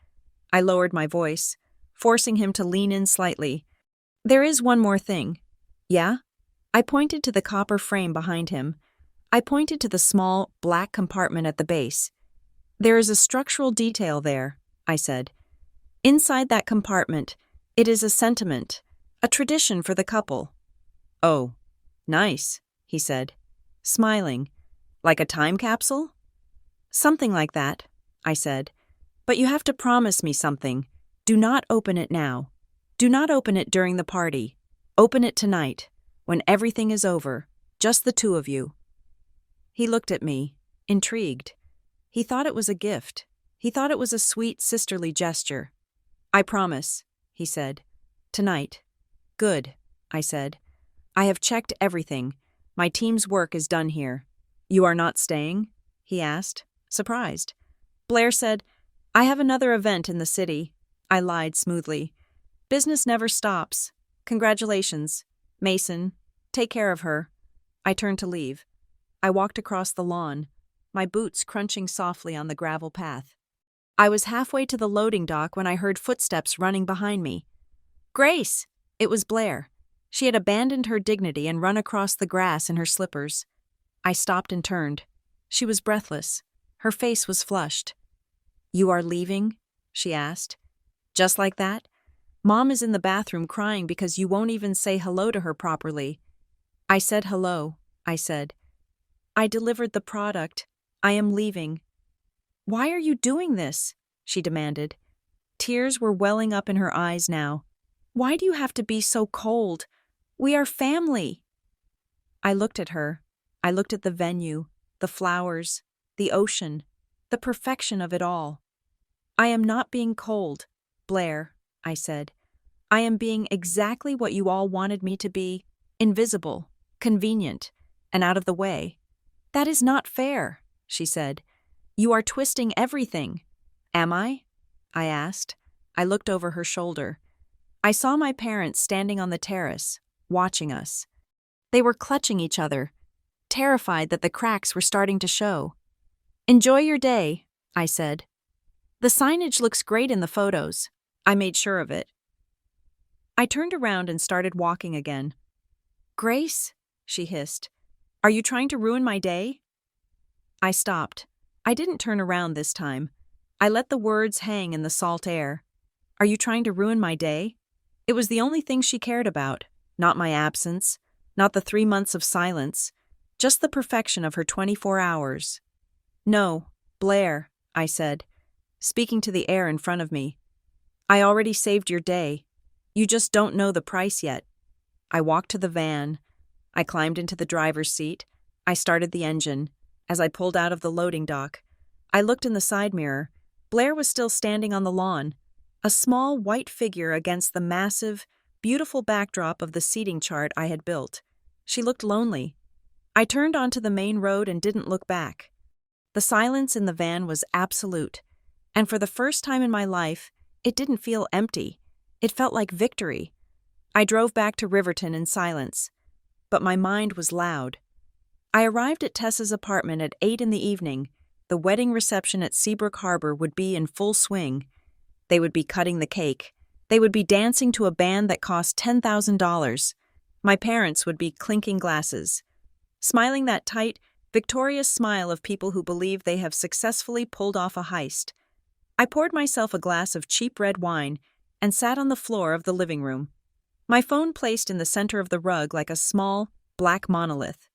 I lowered my voice, forcing him to lean in slightly. "There is one more thing." "Yeah?" I pointed to the copper frame behind him. I pointed to the small, black compartment at the base. "There is a structural detail there," I said. "Inside that compartment, it is a sentiment, a tradition for the couple." "Oh, nice," he said, smiling. "Like a time capsule?" "Something like that," I said. "But you have to promise me something. Do not open it now. Do not open it during the party. Open it tonight, when everything is over, just the two of you." He looked at me, intrigued. He thought it was a gift. He thought it was a sweet, sisterly gesture. "I promise," he said. "Tonight." "Good," I said. "I have checked everything. My team's work is done here." "You are not staying?" he asked, surprised. Blair said, "I have another event in the city." I lied smoothly. "Business never stops. Congratulations. Mason, take care of her." I turned to leave. I walked across the lawn, my boots crunching softly on the gravel path. I was halfway to the loading dock when I heard footsteps running behind me. "Grace!" It was Blair. She had abandoned her dignity and run across the grass in her slippers. I stopped and turned. She was breathless. Her face was flushed. "You are leaving?" she asked. "Just like that? Mom is in the bathroom crying because you won't even say hello to her properly." "I said hello," I said. "I delivered the product. I am leaving." "Why are you doing this?" she demanded. Tears were welling up in her eyes now. "Why do you have to be so cold? We are family." I looked at her. I looked at the venue, the flowers, the ocean, the perfection of it all. "I am not being cold, Blair," I said. "I am being exactly what you all wanted me to be, invisible, convenient, and out of the way." "That is not fair," she said. "You are twisting everything." "Am I?" I asked. I looked over her shoulder. I saw my parents standing on the terrace, watching us. They were clutching each other, terrified that the cracks were starting to show. "Enjoy your day," I said. "The signage looks great in the photos." I made sure of it. I turned around and started walking again. "Grace," she hissed, "are you trying to ruin my day?" I stopped. I didn't turn around this time. I let the words hang in the salt air. "Are you trying to ruin my day?" It was the only thing she cared about, not my absence, not the 3 months of silence, just the perfection of her 24 hours. "No, Blair," I said, speaking to the air in front of me. "I already saved your day. You just don't know the price yet. I walked to the van. I climbed into the driver's seat. I started the engine. As I pulled out of the loading dock, I looked in the side mirror. Blair was still standing on the lawn, a small white figure against the massive, beautiful backdrop of the seating chart I had built. She looked lonely. I turned onto the main road and didn't look back. The silence in the van was absolute, and for the first time in my life, it didn't feel empty. It felt like victory. I drove back to Riverton in silence, but my mind was loud. I arrived at Tessa's apartment at 8 in the evening. The wedding reception at Seabrook Harbor would be in full swing. They would be cutting the cake. They would be dancing to a band that cost $10,000. My parents would be clinking glasses, smiling that tight, victorious smile of people who believe they have successfully pulled off a heist. I poured myself a glass of cheap red wine and sat on the floor of the living room, my phone placed in the center of the rug like a small, black monolith.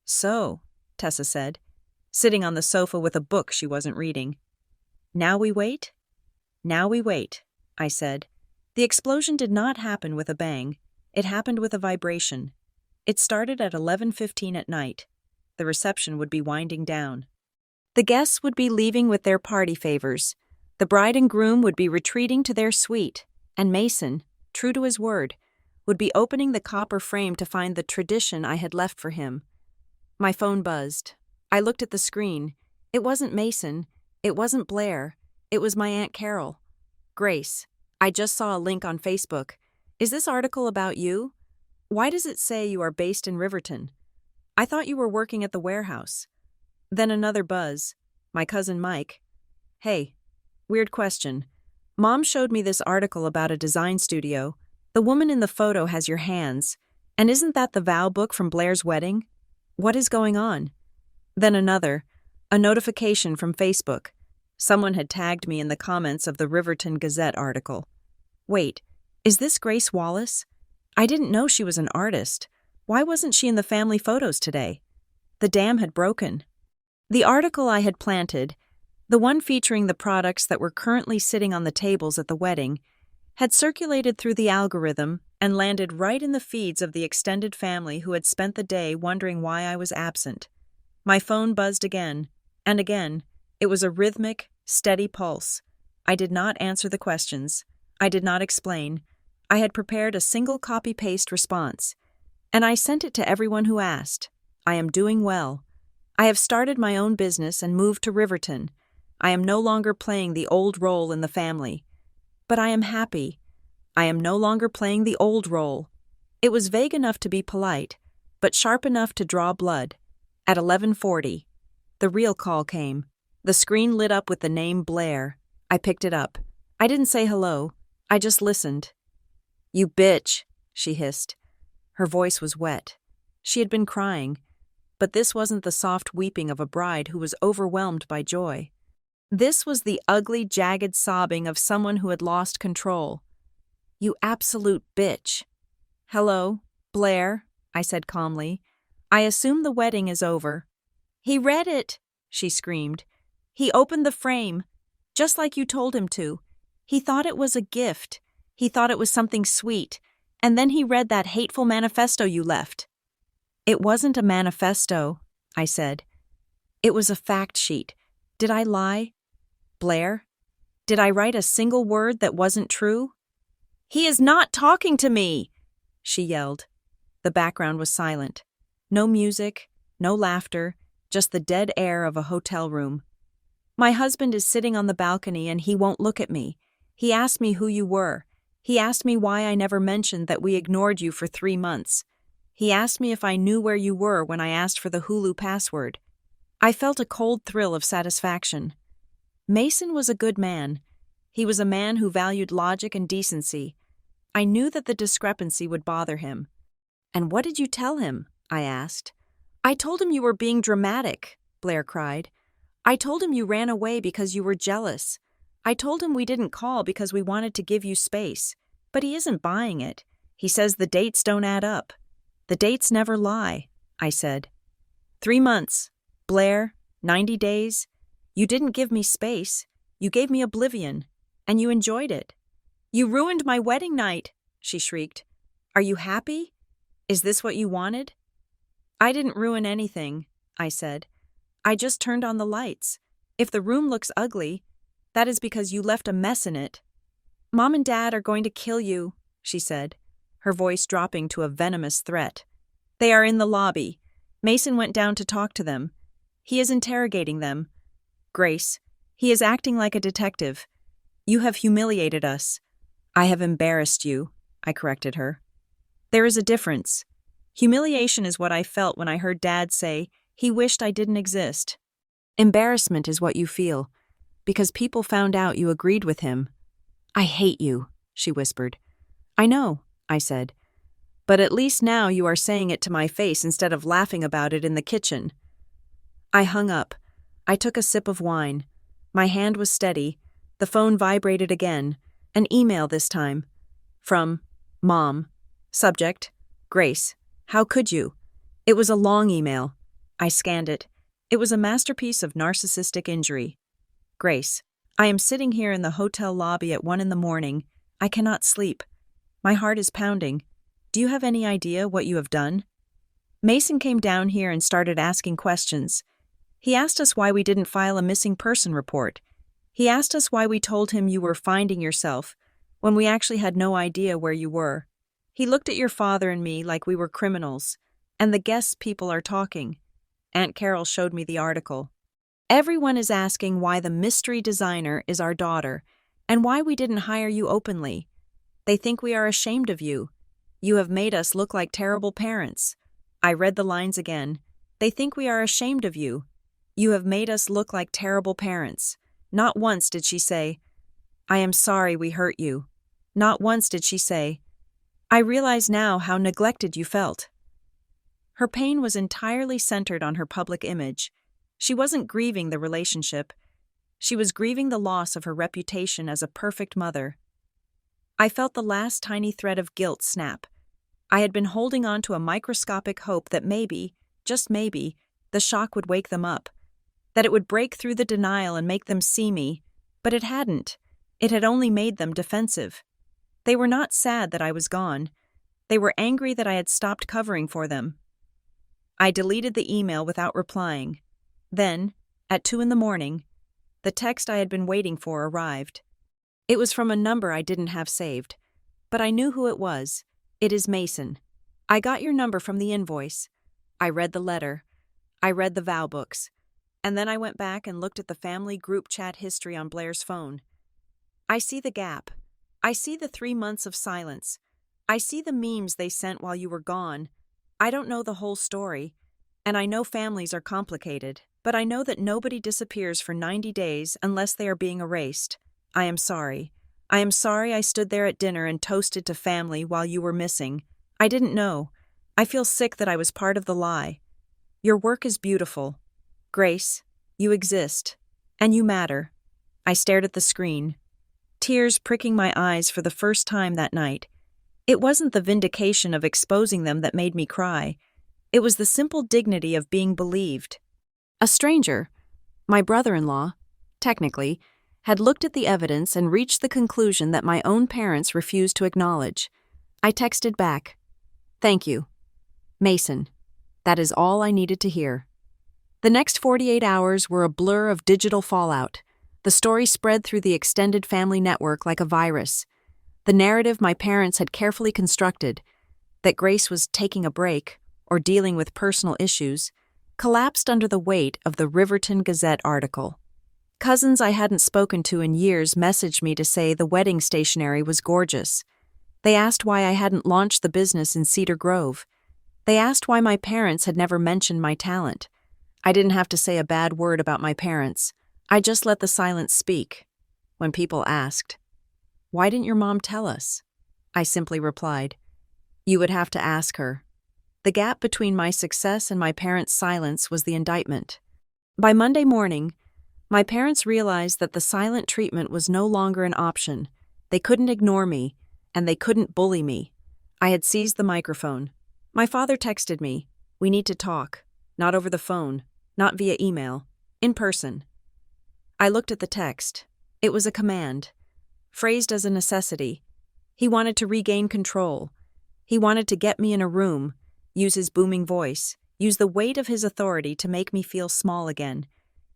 "So," Tessa said, sitting on the sofa with a book she wasn't reading. "Now we wait?" "Now we wait," I said. The explosion did not happen with a bang. It happened with a vibration. It started at 11:15 at night. The reception would be winding down. The guests would be leaving with their party favors. The bride and groom would be retreating to their suite, and Mason, true to his word, would be opening the copper frame to find the tradition I had left for him. My phone buzzed. I looked at the screen. It wasn't Mason. It wasn't Blair. It was my Aunt Carol. "Grace, I just saw a link on Facebook. Is this article about you? Why does it say you are based in Riverton? I thought you were working at the warehouse." Then another buzz. My cousin Mike. "Hey, weird question. Mom showed me this article about a design studio. The woman in the photo has your hands. And isn't that the vow book from Blair's wedding? What is going on?" Then another, a notification from Facebook. Someone had tagged me in the comments of the Riverton Gazette article. Wait, is this Grace Wallace? I didn't know she was an artist. Why wasn't she in the family photos today? The dam had broken. The article I had planted, the one featuring the products that were currently sitting on the tables at the wedding, had circulated through the algorithm and landed right in the feeds of the extended family who had spent the day wondering why I was absent. My phone buzzed again, and again. It was a rhythmic, steady pulse. I did not answer the questions. I did not explain. I had prepared a single copy-paste response, and I sent it to everyone who asked. I am doing well. I have started my own business and moved to Riverton. I am no longer playing the old role in the family. But I am happy. I am no longer playing the old role. It was vague enough to be polite, but sharp enough to draw blood. At 11:40, the real call came. The screen lit up with the name Blair. I picked it up. I didn't say hello. I just listened. "You bitch," she hissed. Her voice was wet. She had been crying, but this wasn't the soft weeping of a bride who was overwhelmed by joy. This was the ugly, jagged sobbing of someone who had lost control. "You absolute bitch." "Hello, Blair," I said calmly. "I assume the wedding is over." "He read it," she screamed. "He opened the frame, just like you told him to. He thought it was a gift. He thought it was something sweet. And then he read that hateful manifesto you left." "It wasn't a manifesto," I said. "It was a fact sheet. Did I lie? Blair, did I write a single word that wasn't true?" "He is not talking to me," she yelled. The background was silent. No music, no laughter, just the dead air of a hotel room. "My husband is sitting on the balcony and he won't look at me. He asked me who you were. He asked me why I never mentioned that we ignored you for 3 months. He asked me if I knew where you were when I asked for the Hulu password." I felt a cold thrill of satisfaction. Mason was a good man. He was a man who valued logic and decency. I knew that the discrepancy would bother him. "And what did you tell him?" I asked. "I told him you were being dramatic," Blair cried. "I told him you ran away because you were jealous. I told him we didn't call because we wanted to give you space. But he isn't buying it. He says the dates don't add up." "The dates never lie," I said. 3 months. Blair, 90 days. You didn't give me space. You gave me oblivion. And you enjoyed it. "You ruined my wedding night," she shrieked. Are you happy? Is this what you wanted? I didn't ruin anything, I said. I just turned on the lights. If the room looks ugly, that is because you left a mess in it. Mom and Dad are going to kill you, she said, her voice dropping to a venomous threat. They are in the lobby. Mason went down to talk to them. He is interrogating them. Grace, he is acting like a detective. You have humiliated us. I have embarrassed you, I corrected her. There is a difference. Humiliation is what I felt when I heard Dad say he wished I didn't exist. Embarrassment is what you feel, because people found out you agreed with him. I hate you, she whispered. I know, I said. But at least now you are saying it to my face instead of laughing about it in the kitchen. I hung up. I took a sip of wine. My hand was steady. The phone vibrated again. An email this time. From Mom. Subject, Grace. How could you? It was a long email. I scanned it. It was a masterpiece of narcissistic injury. Grace, I am sitting here in the hotel lobby at 1 a.m. I cannot sleep. My heart is pounding. Do you have any idea what you have done? Mason came down here and started asking questions. He asked us why we didn't file a missing person report. He asked us why we told him you were finding yourself when we actually had no idea where you were. He looked at your father and me like we were criminals, and the guests people are talking. Aunt Carol showed me the article. Everyone is asking why the mystery designer is our daughter, and why we didn't hire you openly. They think we are ashamed of you. You have made us look like terrible parents. I read the lines again. They think we are ashamed of you. You have made us look like terrible parents. Not once did she say, I am sorry we hurt you. Not once did she say, I realize now how neglected you felt. Her pain was entirely centered on her public image. She wasn't grieving the relationship. She was grieving the loss of her reputation as a perfect mother. I felt the last tiny thread of guilt snap. I had been holding on to a microscopic hope that maybe, just maybe, the shock would wake them up, that it would break through the denial and make them see me, but it hadn't. It had only made them defensive. They were not sad that I was gone. They were angry that I had stopped covering for them. I deleted the email without replying. Then, at 2 a.m, the text I had been waiting for arrived. It was from a number I didn't have saved, but I knew who it was. It is Mason. I got your number from the invoice. I read the letter. I read the vow books. And then I went back and looked at the family group chat history on Blair's phone. I see the gap. I see the 3 months of silence. I see the memes they sent while you were gone. I don't know the whole story, and I know families are complicated, but I know that nobody disappears for 90 days unless they are being erased. I am sorry. I am sorry I stood there at dinner and toasted to family while you were missing. I didn't know. I feel sick that I was part of the lie. Your work is beautiful. Grace, you exist, and you matter. I stared at the screen, tears pricking my eyes for the first time that night. It wasn't the vindication of exposing them that made me cry. It was the simple dignity of being believed. A stranger, my brother-in-law, technically, had looked at the evidence and reached the conclusion that my own parents refused to acknowledge. I texted back, "Thank you. Mason." That is all I needed to hear. The next 48 hours were a blur of digital fallout. The story spread through the extended family network like a virus. The narrative my parents had carefully constructed, that Grace was taking a break or dealing with personal issues, collapsed under the weight of the Riverton Gazette article. Cousins I hadn't spoken to in years messaged me to say the wedding stationery was gorgeous. They asked why I hadn't launched the business in Cedar Grove. They asked why my parents had never mentioned my talent. I didn't have to say a bad word about my parents. I just let the silence speak. When people asked, "Why didn't your mom tell us?" I simply replied, "You would have to ask her." The gap between my success and my parents' silence was the indictment. By Monday morning, my parents realized that the silent treatment was no longer an option. They couldn't ignore me, and they couldn't bully me. I had seized the microphone. My father texted me, "We need to talk. Not over the phone, not via email, in person." I looked at the text. It was a command, phrased as a necessity. He wanted to regain control. He wanted to get me in a room, use his booming voice, use the weight of his authority to make me feel small again.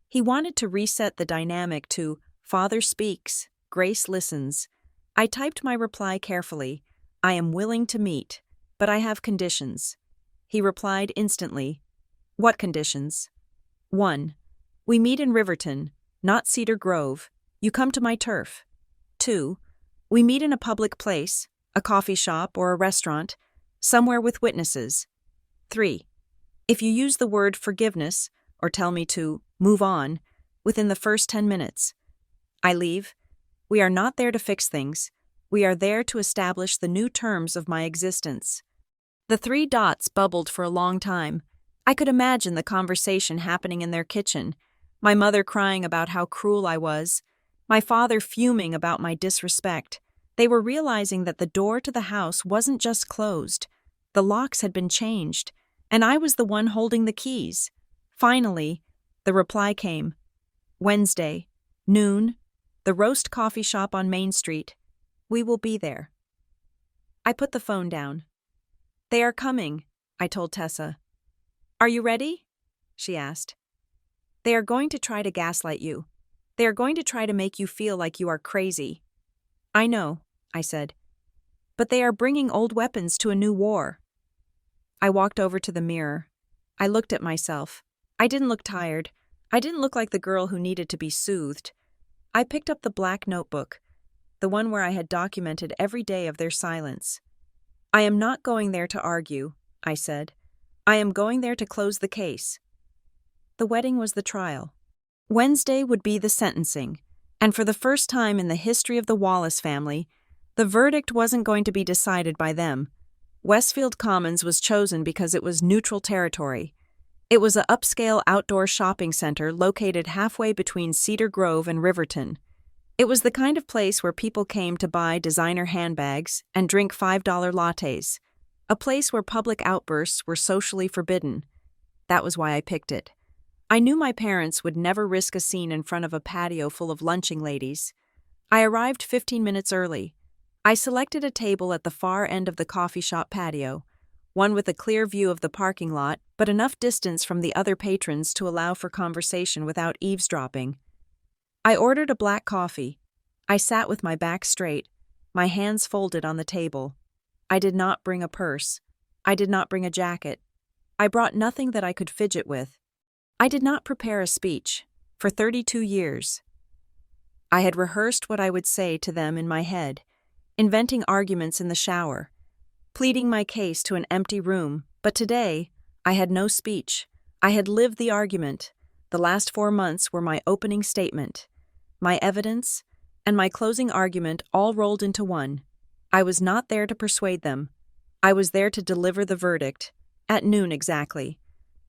He wanted to reset the dynamic to Father speaks, Grace listens. I typed my reply carefully. I am willing to meet, but I have conditions. He replied instantly. What conditions? 1. We meet in Riverton, not Cedar Grove. You come to my turf. 2. We meet in a public place, a coffee shop or a restaurant, somewhere with witnesses. 3. If you use the word forgiveness or tell me to move on within the first 10 minutes, I leave. We are not there to fix things. We are there to establish the new terms of my existence. The 3 dots bubbled for a long time. I could imagine the conversation happening in their kitchen, my mother crying about how cruel I was, my father fuming about my disrespect. They were realizing that the door to the house wasn't just closed. The locks had been changed, and I was the one holding the keys. Finally, the reply came. Wednesday, noon, the Roast Coffee Shop on Main Street. We will be there. I put the phone down. They are coming, I told Tessa. Are you ready? She asked. They are going to try to gaslight you. They are going to try to make you feel like you are crazy. I know, I said. But they are bringing old weapons to a new war. I walked over to the mirror. I looked at myself. I didn't look tired. I didn't look like the girl who needed to be soothed. I picked up the black notebook, the one where I had documented every day of their silence. I am not going there to argue, I said. I am going there to close the case. The wedding was the trial. Wednesday would be the sentencing, and for the first time in the history of the Wallace family, the verdict wasn't going to be decided by them. Westfield Commons was chosen because it was neutral territory. It was an upscale outdoor shopping center located halfway between Cedar Grove and Riverton. It was the kind of place where people came to buy designer handbags and drink $5 lattes, a place where public outbursts were socially forbidden. That was why I picked it. I knew my parents would never risk a scene in front of a patio full of lunching ladies. I arrived 15 minutes early. I selected a table at the far end of the coffee shop patio, one with a clear view of the parking lot, but enough distance from the other patrons to allow for conversation without eavesdropping. I ordered a black coffee. I sat with my back straight, my hands folded on the table. I did not bring a purse. I did not bring a jacket. I brought nothing that I could fidget with. I did not prepare a speech. For 32 years. I had rehearsed what I would say to them in my head, inventing arguments in the shower, pleading my case to an empty room, but today, I had no speech. I had lived the argument. The last 4 months were my opening statement, my evidence, and my closing argument all rolled into one. I was not there to persuade them. I was there to deliver the verdict, at noon exactly.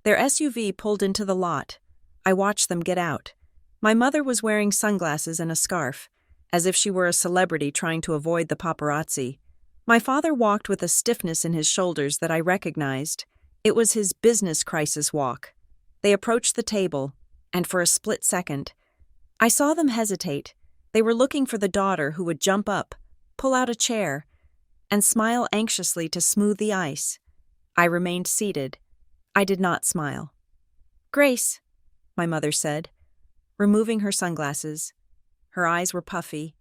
Their SUV pulled into the lot. I watched them get out. My mother was wearing sunglasses and a scarf, as if she were a celebrity trying to avoid the paparazzi. My father walked with a stiffness in his shoulders that I recognized. It was his business crisis walk. They approached the table, and for a split second, I saw them hesitate. They were looking for the daughter who would jump up, pull out a chair, and smile anxiously to smooth the ice. I remained seated. I did not smile. Grace, my mother said, removing her sunglasses. Her eyes were puffy.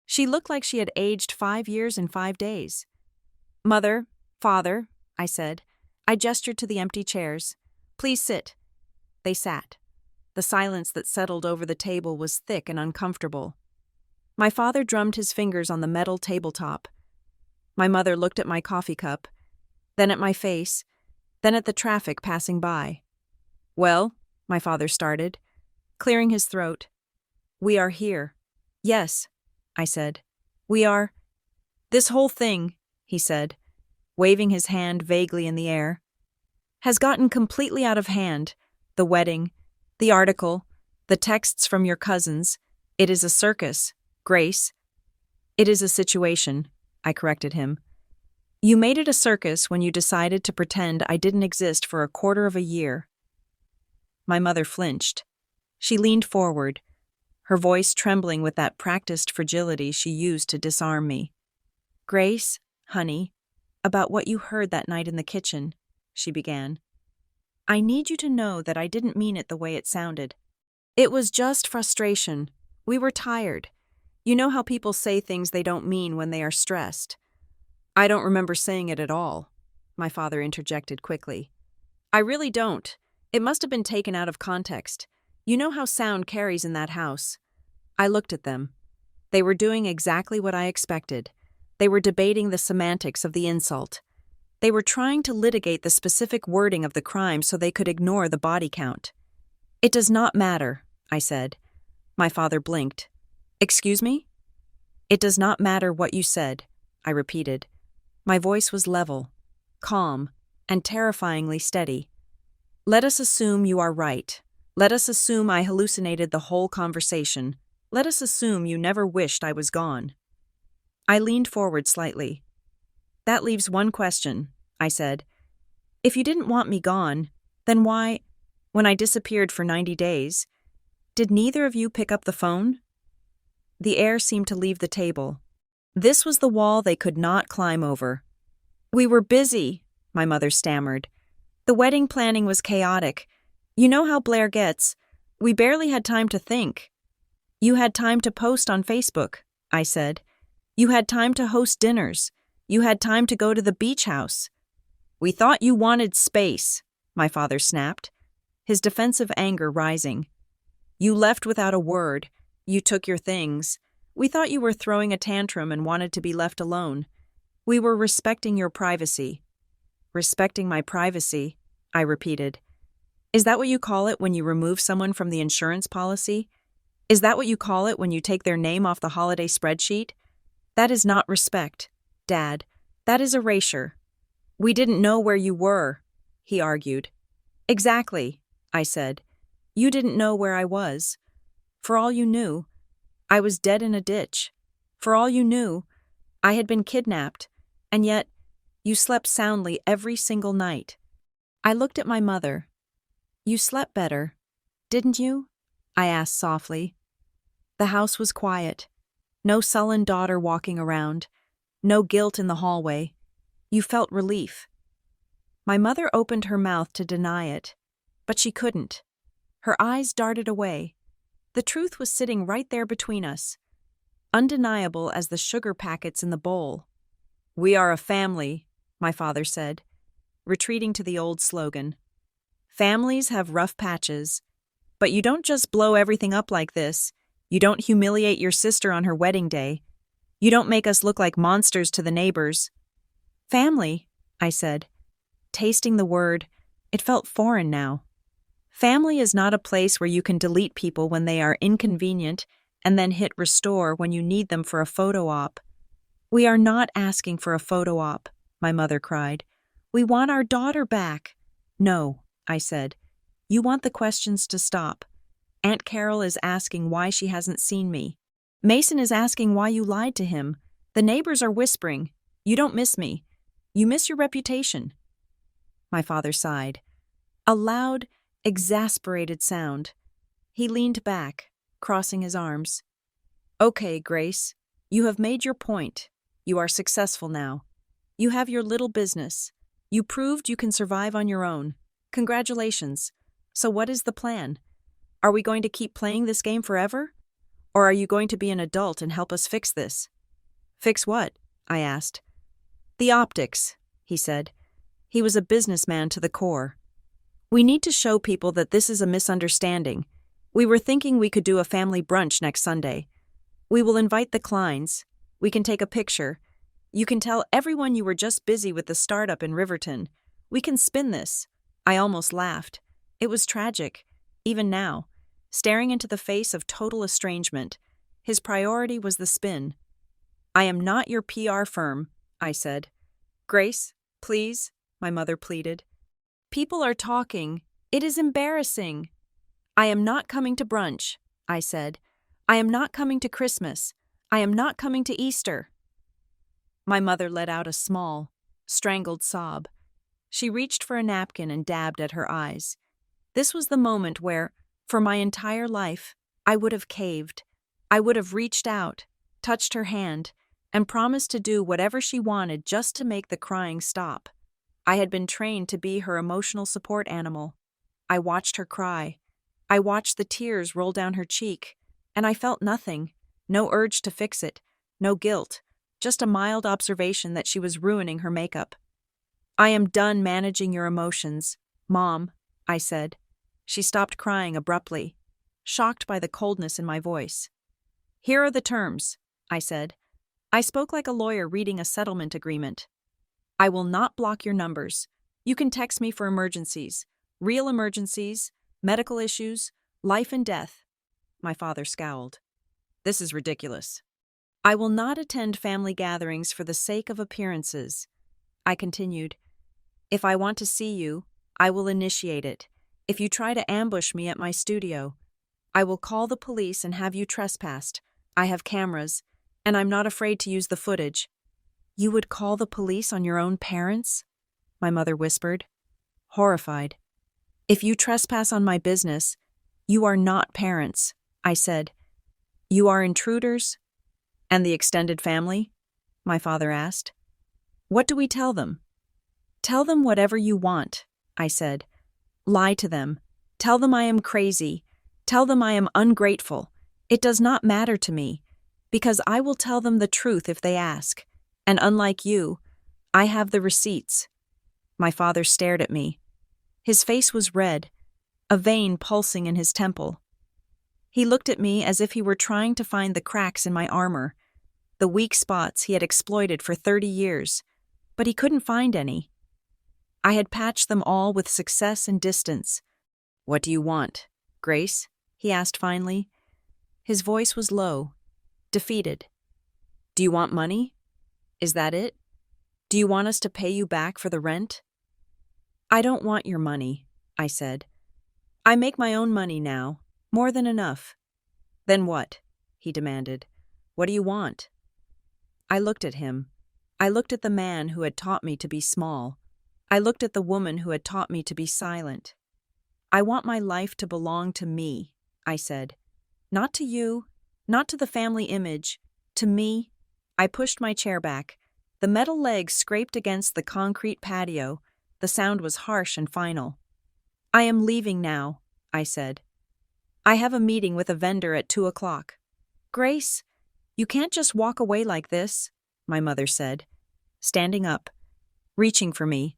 She looked like she had aged 5 years and 5 days. Mother, father, I said. I gestured to the empty chairs. Please sit. They sat. The silence that settled over the table was thick and uncomfortable. My father drummed his fingers on the metal tabletop. My mother looked at my coffee cup, then at my face, then at the traffic passing by. Well, my father started, clearing his throat. We are here. Yes, I said. We are. This whole thing, he said, waving his hand vaguely in the air, has gotten completely out of hand. The wedding, the article, the texts from your cousins. It is a circus, Grace. It is a situation, I corrected him. You made it a circus when you decided to pretend I didn't exist for a quarter of a year. My mother flinched. She leaned forward, her voice trembling with that practiced fragility she used to disarm me. Grace, honey, about what you heard that night in the kitchen, she began. I need you to know that I didn't mean it the way it sounded. It was just frustration. We were tired. You know how people say things they don't mean when they are stressed. I don't remember saying it at all, my father interjected quickly. I really don't. It must have been taken out of context. You know how sound carries in that house. I looked at them. They were doing exactly what I expected. They were debating the semantics of the insult. They were trying to litigate the specific wording of the crime so they could ignore the body count. It does not matter, I said. My father blinked. Excuse me? It does not matter what you said, I repeated. My voice was level, calm, and terrifyingly steady. Let us assume you are right. Let us assume I hallucinated the whole conversation. Let us assume you never wished I was gone. I leaned forward slightly. That leaves one question, I said. If you didn't want me gone, then why, when I disappeared for 90 days, did neither of you pick up the phone? The air seemed to leave the table. This was the wall they could not climb over. We were busy, my mother stammered. The wedding planning was chaotic. You know how Blair gets. We barely had time to think. You had time to post on Facebook, I said. You had time to host dinners. You had time to go to the beach house. We thought you wanted space, my father snapped, his defensive anger rising. You left without a word. You took your things. We thought you were throwing a tantrum and wanted to be left alone. We were respecting your privacy. Respecting my privacy, I repeated. Is that what you call it when you remove someone from the insurance policy? Is that what you call it when you take their name off the holiday spreadsheet? That is not respect, Dad. That is erasure. We didn't know where you were, he argued. Exactly, I said. You didn't know where I was. For all you knew, I was dead in a ditch. For all you knew, I had been kidnapped, and yet you slept soundly every single night. I looked at my mother. You slept better, didn't you? I asked softly. The house was quiet. No sullen daughter walking around. No guilt in the hallway. You felt relief. My mother opened her mouth to deny it, but she couldn't. Her eyes darted away. The truth was sitting right there between us, undeniable as the sugar packets in the bowl. We are a family, my father said, retreating to the old slogan. Families have rough patches, but you don't just blow everything up like this. You don't humiliate your sister on her wedding day. You don't make us look like monsters to the neighbors. Family, I said, tasting the word. It felt foreign now. Family is not a place where you can delete people when they are inconvenient and then hit restore when you need them for a photo op. We are not asking for a photo op, my mother cried. We want our daughter back. No, I said. You want the questions to stop. Aunt Carol is asking why she hasn't seen me. Mason is asking why you lied to him. The neighbors are whispering. You don't miss me. You miss your reputation. My father sighed. A loud, exasperated sound. He leaned back, crossing his arms. Okay, Grace, you have made your point. You are successful now. You have your little business. You proved you can survive on your own. Congratulations. So what is the plan? Are we going to keep playing this game forever? Or are you going to be an adult and help us fix this? Fix what? I asked. The optics, he said. He was a businessman to the core. We need to show people that this is a misunderstanding. We were thinking we could do a family brunch next Sunday. We will invite the Kleins. We can take a picture. You can tell everyone you were just busy with the startup in Riverton. We can spin this. I almost laughed. It was tragic, even now, staring into the face of total estrangement. His priority was the spin. I am not your PR firm, I said. Grace, please, my mother pleaded. People are talking. It is embarrassing. I am not coming to brunch, I said. I am not coming to Christmas. I am not coming to Easter. My mother let out a small, strangled sob. She reached for a napkin and dabbed at her eyes. This was the moment where, for my entire life, I would have caved. I would have reached out, touched her hand, and promised to do whatever she wanted just to make the crying stop. I had been trained to be her emotional support animal. I watched her cry. I watched the tears roll down her cheek, and I felt nothing, no urge to fix it, no guilt, just a mild observation that she was ruining her makeup. "I am done managing your emotions, Mom," I said. She stopped crying abruptly, shocked by the coldness in my voice. "Here are the terms," I said. I spoke like a lawyer reading a settlement agreement. "I will not block your numbers. You can text me for emergencies, real emergencies, medical issues, life and death." My father scowled. "This is ridiculous." "I will not attend family gatherings for the sake of appearances," I continued. "If I want to see you, I will initiate it. If you try to ambush me at my studio, I will call the police and have you trespassed. I have cameras, and I'm not afraid to use the footage." "You would call the police on your own parents?" my mother whispered, horrified. "If you trespass on my business, you are not parents," I said. "You are intruders?" "And the extended family?" my father asked. "What do we tell them?" "Tell them whatever you want," I said. "Lie to them. Tell them I am crazy. Tell them I am ungrateful. It does not matter to me, because I will tell them the truth if they ask. And unlike you, I have the receipts." My father stared at me. His face was red, a vein pulsing in his temple. He looked at me as if he were trying to find the cracks in my armor, the weak spots he had exploited for 30 years, but he couldn't find any. I had patched them all with success and distance. "What do you want, Grace?" he asked finally. His voice was low, defeated. "Do you want money? Is that it? Do you want us to pay you back for the rent?" "I don't want your money," I said. "I make my own money now, more than enough." "Then what?" he demanded. "What do you want?" I looked at him. I looked at the man who had taught me to be small. I looked at the woman who had taught me to be silent. "I want my life to belong to me," I said. "Not to you, not to the family image, to me." I pushed my chair back. The metal legs scraped against the concrete patio. The sound was harsh and final. "I am leaving now," I said. "I have a meeting with a vendor at 2 o'clock. "Grace, you can't just walk away like this," my mother said, standing up, reaching for me.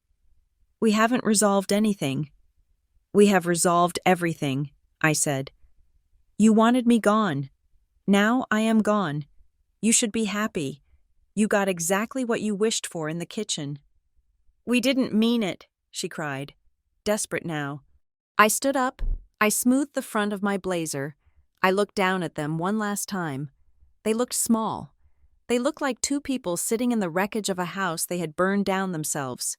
"We haven't resolved anything." "We have resolved everything," I said. "You wanted me gone. Now I am gone. You should be happy. You got exactly what you wished for in the kitchen." "We didn't mean it," she cried, desperate now. I stood up. I smoothed the front of my blazer. I looked down at them one last time. They looked small. They looked like two people sitting in the wreckage of a house they had burned down themselves,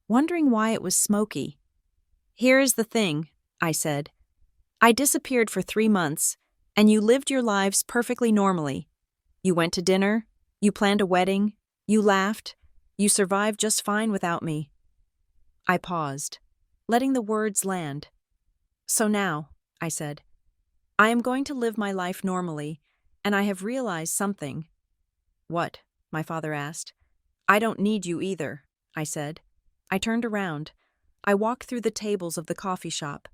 wondering why it was smoky. "Here is the thing," I said. "I disappeared for 3 months, and you lived your lives perfectly normally. You went to dinner, you planned a wedding, you laughed, you survived just fine without me." I paused, letting the words land. "So now," I said, "I am going to live my life normally, and I have realized something." "What?" my father asked. "I don't need you either," I said. I turned around. I walked through the tables of the coffee shop.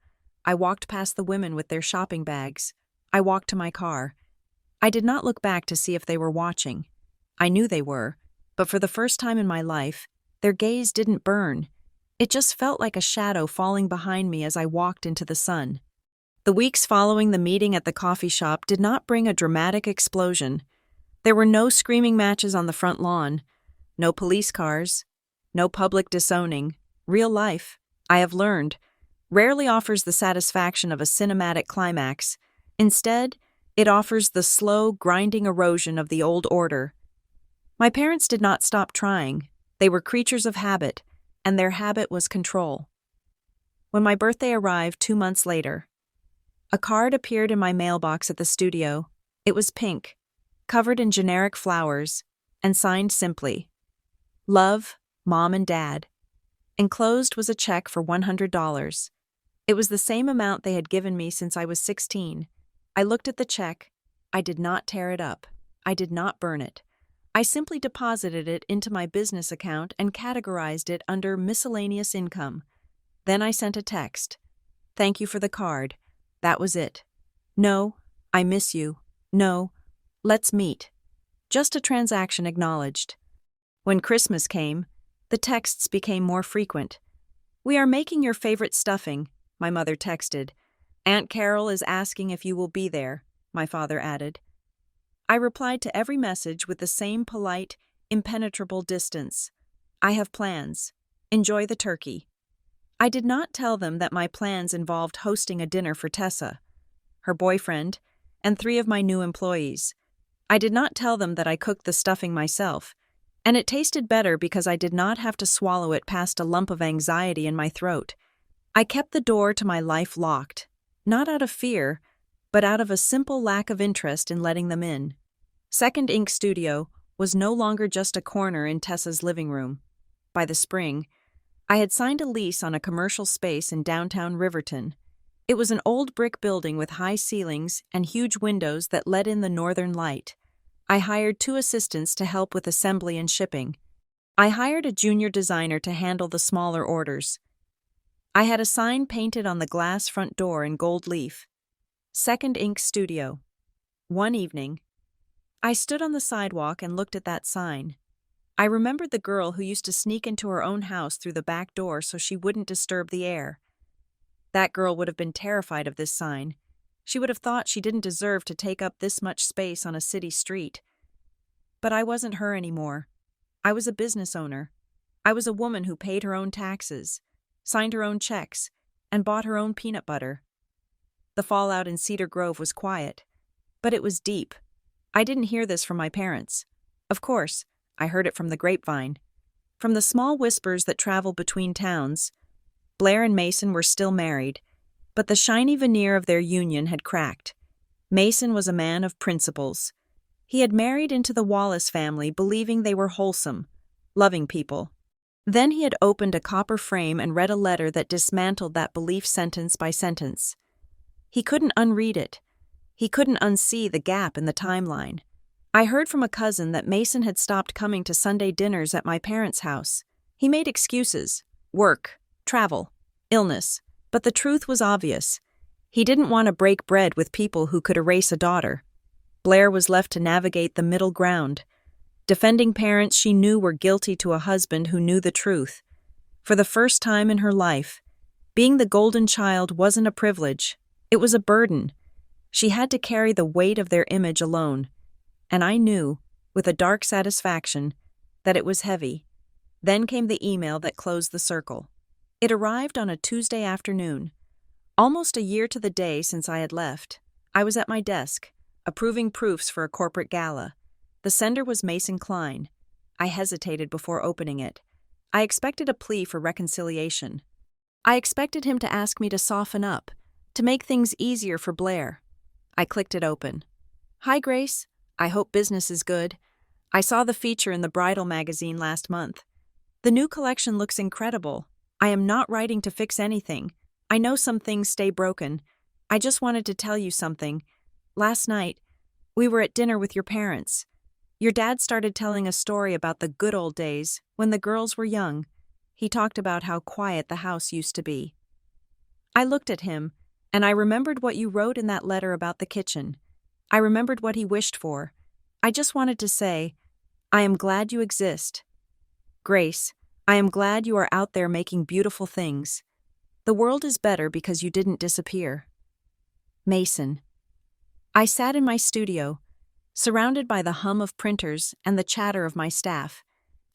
I walked past the women with their shopping bags. I walked to my car. I did not look back to see if they were watching. I knew they were, but for the first time in my life, their gaze didn't burn. It just felt like a shadow falling behind me as I walked into the sun. The weeks following the meeting at the coffee shop did not bring a dramatic explosion. There were no screaming matches on the front lawn, no police cars, no public disowning. Real life, I have learned, rarely offers the satisfaction of a cinematic climax. Instead, it offers the slow, grinding erosion of the old order. My parents did not stop trying. They were creatures of habit, and their habit was control. When my birthday arrived 2 months later, a card appeared in my mailbox at the studio. It was pink, covered in generic flowers, and signed simply, "Love, Mom and Dad." Enclosed was a check for $100. It was the same amount they had given me since I was 16. I looked at the check. I did not tear it up. I did not burn it. I simply deposited it into my business account and categorized it under miscellaneous income. Then I sent a text. Thank you for the card. That was it. No, I miss you. No, let's meet. Just a transaction acknowledged. When Christmas came, the texts became more frequent. We are making your favorite stuffing, my mother texted. Aunt Carol is asking if you will be there, my father added. I replied to every message with the same polite, impenetrable distance. I have plans. Enjoy the turkey. I did not tell them that my plans involved hosting a dinner for Tessa, her boyfriend, and 3 of my new employees. I did not tell them that I cooked the stuffing myself, and it tasted better because I did not have to swallow it past a lump of anxiety in my throat. I kept the door to my life locked, not out of fear, but out of a simple lack of interest in letting them in. Second Ink Studio was no longer just a corner in Tessa's living room. By the spring, I had signed a lease on a commercial space in downtown Riverton. It was an old brick building with high ceilings and huge windows that let in the northern light. I hired 2 assistants to help with assembly and shipping. I hired a junior designer to handle the smaller orders. I had a sign painted on the glass front door in gold leaf. Second Ink Studio. One evening, I stood on the sidewalk and looked at that sign. I remembered the girl who used to sneak into her own house through the back door so she wouldn't disturb the air. That girl would have been terrified of this sign. She would have thought she didn't deserve to take up this much space on a city street. But I wasn't her anymore. I was a business owner. I was a woman who paid her own taxes, signed her own checks, and bought her own peanut butter. The fallout in Cedar Grove was quiet, but it was deep. I didn't hear this from my parents. Of course, I heard it from the grapevine. From the small whispers that traveled between towns. Blair and Mason were still married, but the shiny veneer of their union had cracked. Mason was a man of principles. He had married into the Wallace family believing they were wholesome, loving people. Then he had opened a copper frame and read a letter that dismantled that belief sentence by sentence. He couldn't unread it. He couldn't unsee the gap in the timeline. I heard from a cousin that Mason had stopped coming to Sunday dinners at my parents' house. He made excuses: work, travel, illness. But the truth was obvious. He didn't want to break bread with people who could erase a daughter. Blair was left to navigate the middle ground, defending parents she knew were guilty to a husband who knew the truth. For the first time in her life, being the golden child wasn't a privilege. It was a burden. She had to carry the weight of their image alone. And I knew, with a dark satisfaction, that it was heavy. Then came the email that closed the circle. It arrived on a Tuesday afternoon. Almost a year to the day since I had left. I was at my desk, approving proofs for a corporate gala. The sender was Mason Klein. I hesitated before opening it. I expected a plea for reconciliation. I expected him to ask me to soften up, to make things easier for Blair. I clicked it open. Hi, Grace. I hope business is good. I saw the feature in the bridal magazine last month. The new collection looks incredible. I am not writing to fix anything. I know some things stay broken. I just wanted to tell you something. Last night, we were at dinner with your parents. Your dad started telling a story about the good old days when the girls were young. He talked about how quiet the house used to be. I looked at him, and I remembered what you wrote in that letter about the kitchen. I remembered what he wished for. I just wanted to say, I am glad you exist. Grace, I am glad you are out there making beautiful things. The world is better because you didn't disappear. Mason. I sat in my studio, surrounded by the hum of printers and the chatter of my staff,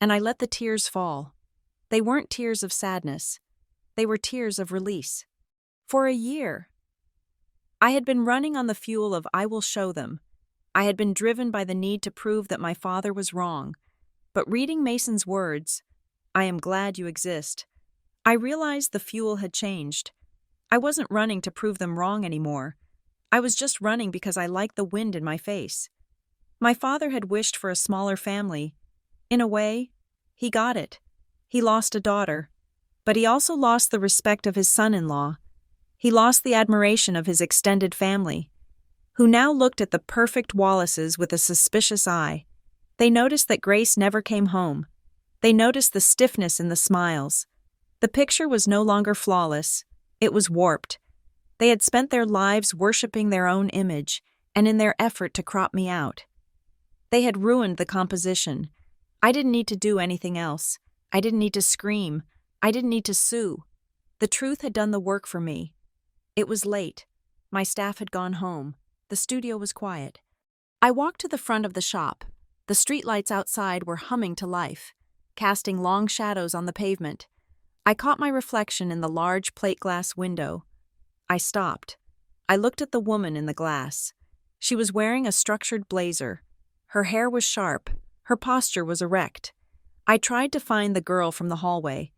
and I let the tears fall. They weren't tears of sadness. They were tears of release. For a year, I had been running on the fuel of I will show them. I had been driven by the need to prove that my father was wrong. But reading Mason's words, I am glad you exist, I realized the fuel had changed. I wasn't running to prove them wrong anymore. I was just running because I liked the wind in my face. My father had wished for a smaller family. In a way, he got it. He lost a daughter, but he also lost the respect of his son-in-law. He lost the admiration of his extended family, who now looked at the perfect Wallaces with a suspicious eye. They noticed that Grace never came home. They noticed the stiffness in the smiles. The picture was no longer flawless. It was warped. They had spent their lives worshiping their own image, and in their effort to crop me out. They had ruined the composition. I didn't need to do anything else. I didn't need to scream. I didn't need to sue. The truth had done the work for me. It was late. My staff had gone home. The studio was quiet. I walked to the front of the shop. The streetlights outside were humming to life, casting long shadows on the pavement. I caught my reflection in the large plate glass window. I stopped. I looked at the woman in the glass. She was wearing a structured blazer. Her hair was sharp. Her posture was erect. I tried to find the girl from the hallway.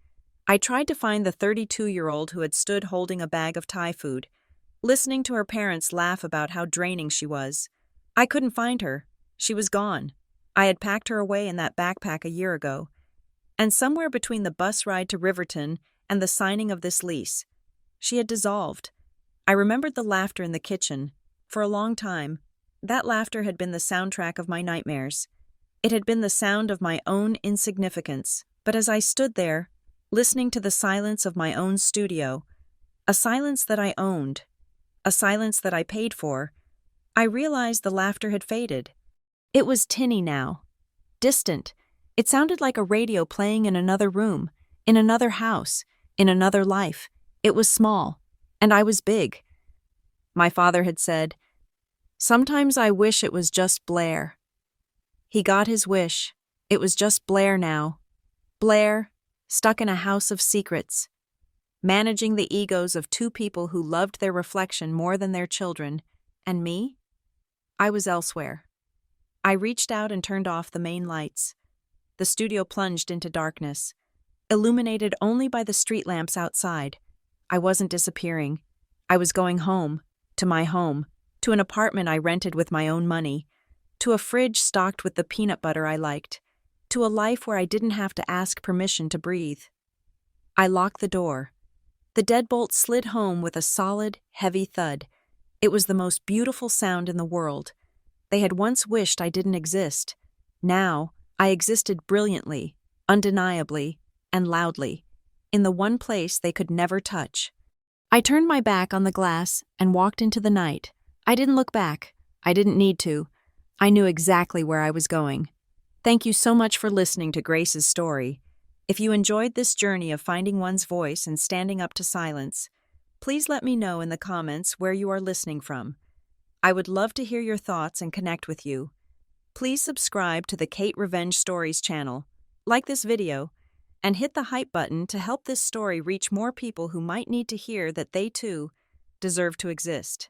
I tried to find the 32-year-old who had stood holding a bag of Thai food, listening to her parents laugh about how draining she was. I couldn't find her. She was gone. I had packed her away in that backpack a year ago. And somewhere between the bus ride to Riverton and the signing of this lease, she had dissolved. I remembered the laughter in the kitchen. For a long time, that laughter had been the soundtrack of my nightmares. It had been the sound of my own insignificance. But as I stood there, listening to the silence of my own studio, a silence that I owned, a silence that I paid for, I realized the laughter had faded. It was tinny now, distant. It sounded like a radio playing in another room, in another house, in another life. It was small, and I was big. My father had said, "Sometimes I wish it was just Blair." He got his wish. It was just Blair now. Blair, stuck in a house of secrets, managing the egos of two people who loved their reflection more than their children. And me? I was elsewhere. I reached out and turned off the main lights. The studio plunged into darkness, illuminated only by the street lamps outside. I wasn't disappearing. I was going home, to my home, to an apartment I rented with my own money, to a fridge stocked with the peanut butter I liked, to a life where I didn't have to ask permission to breathe. I locked the door. The deadbolt slid home with a solid, heavy thud. It was the most beautiful sound in the world. They had once wished I didn't exist. Now, I existed brilliantly, undeniably, and loudly, in the one place they could never touch. I turned my back on the glass and walked into the night. I didn't look back. I didn't need to. I knew exactly where I was going. Thank you so much for listening to Grace's story. If you enjoyed this journey of finding one's voice and standing up to silence, please let me know in the comments where you are listening from. I would love to hear your thoughts and connect with you. Please subscribe to the Kate Revenge Stories channel, like this video, and hit the hype button to help this story reach more people who might need to hear that they too deserve to exist.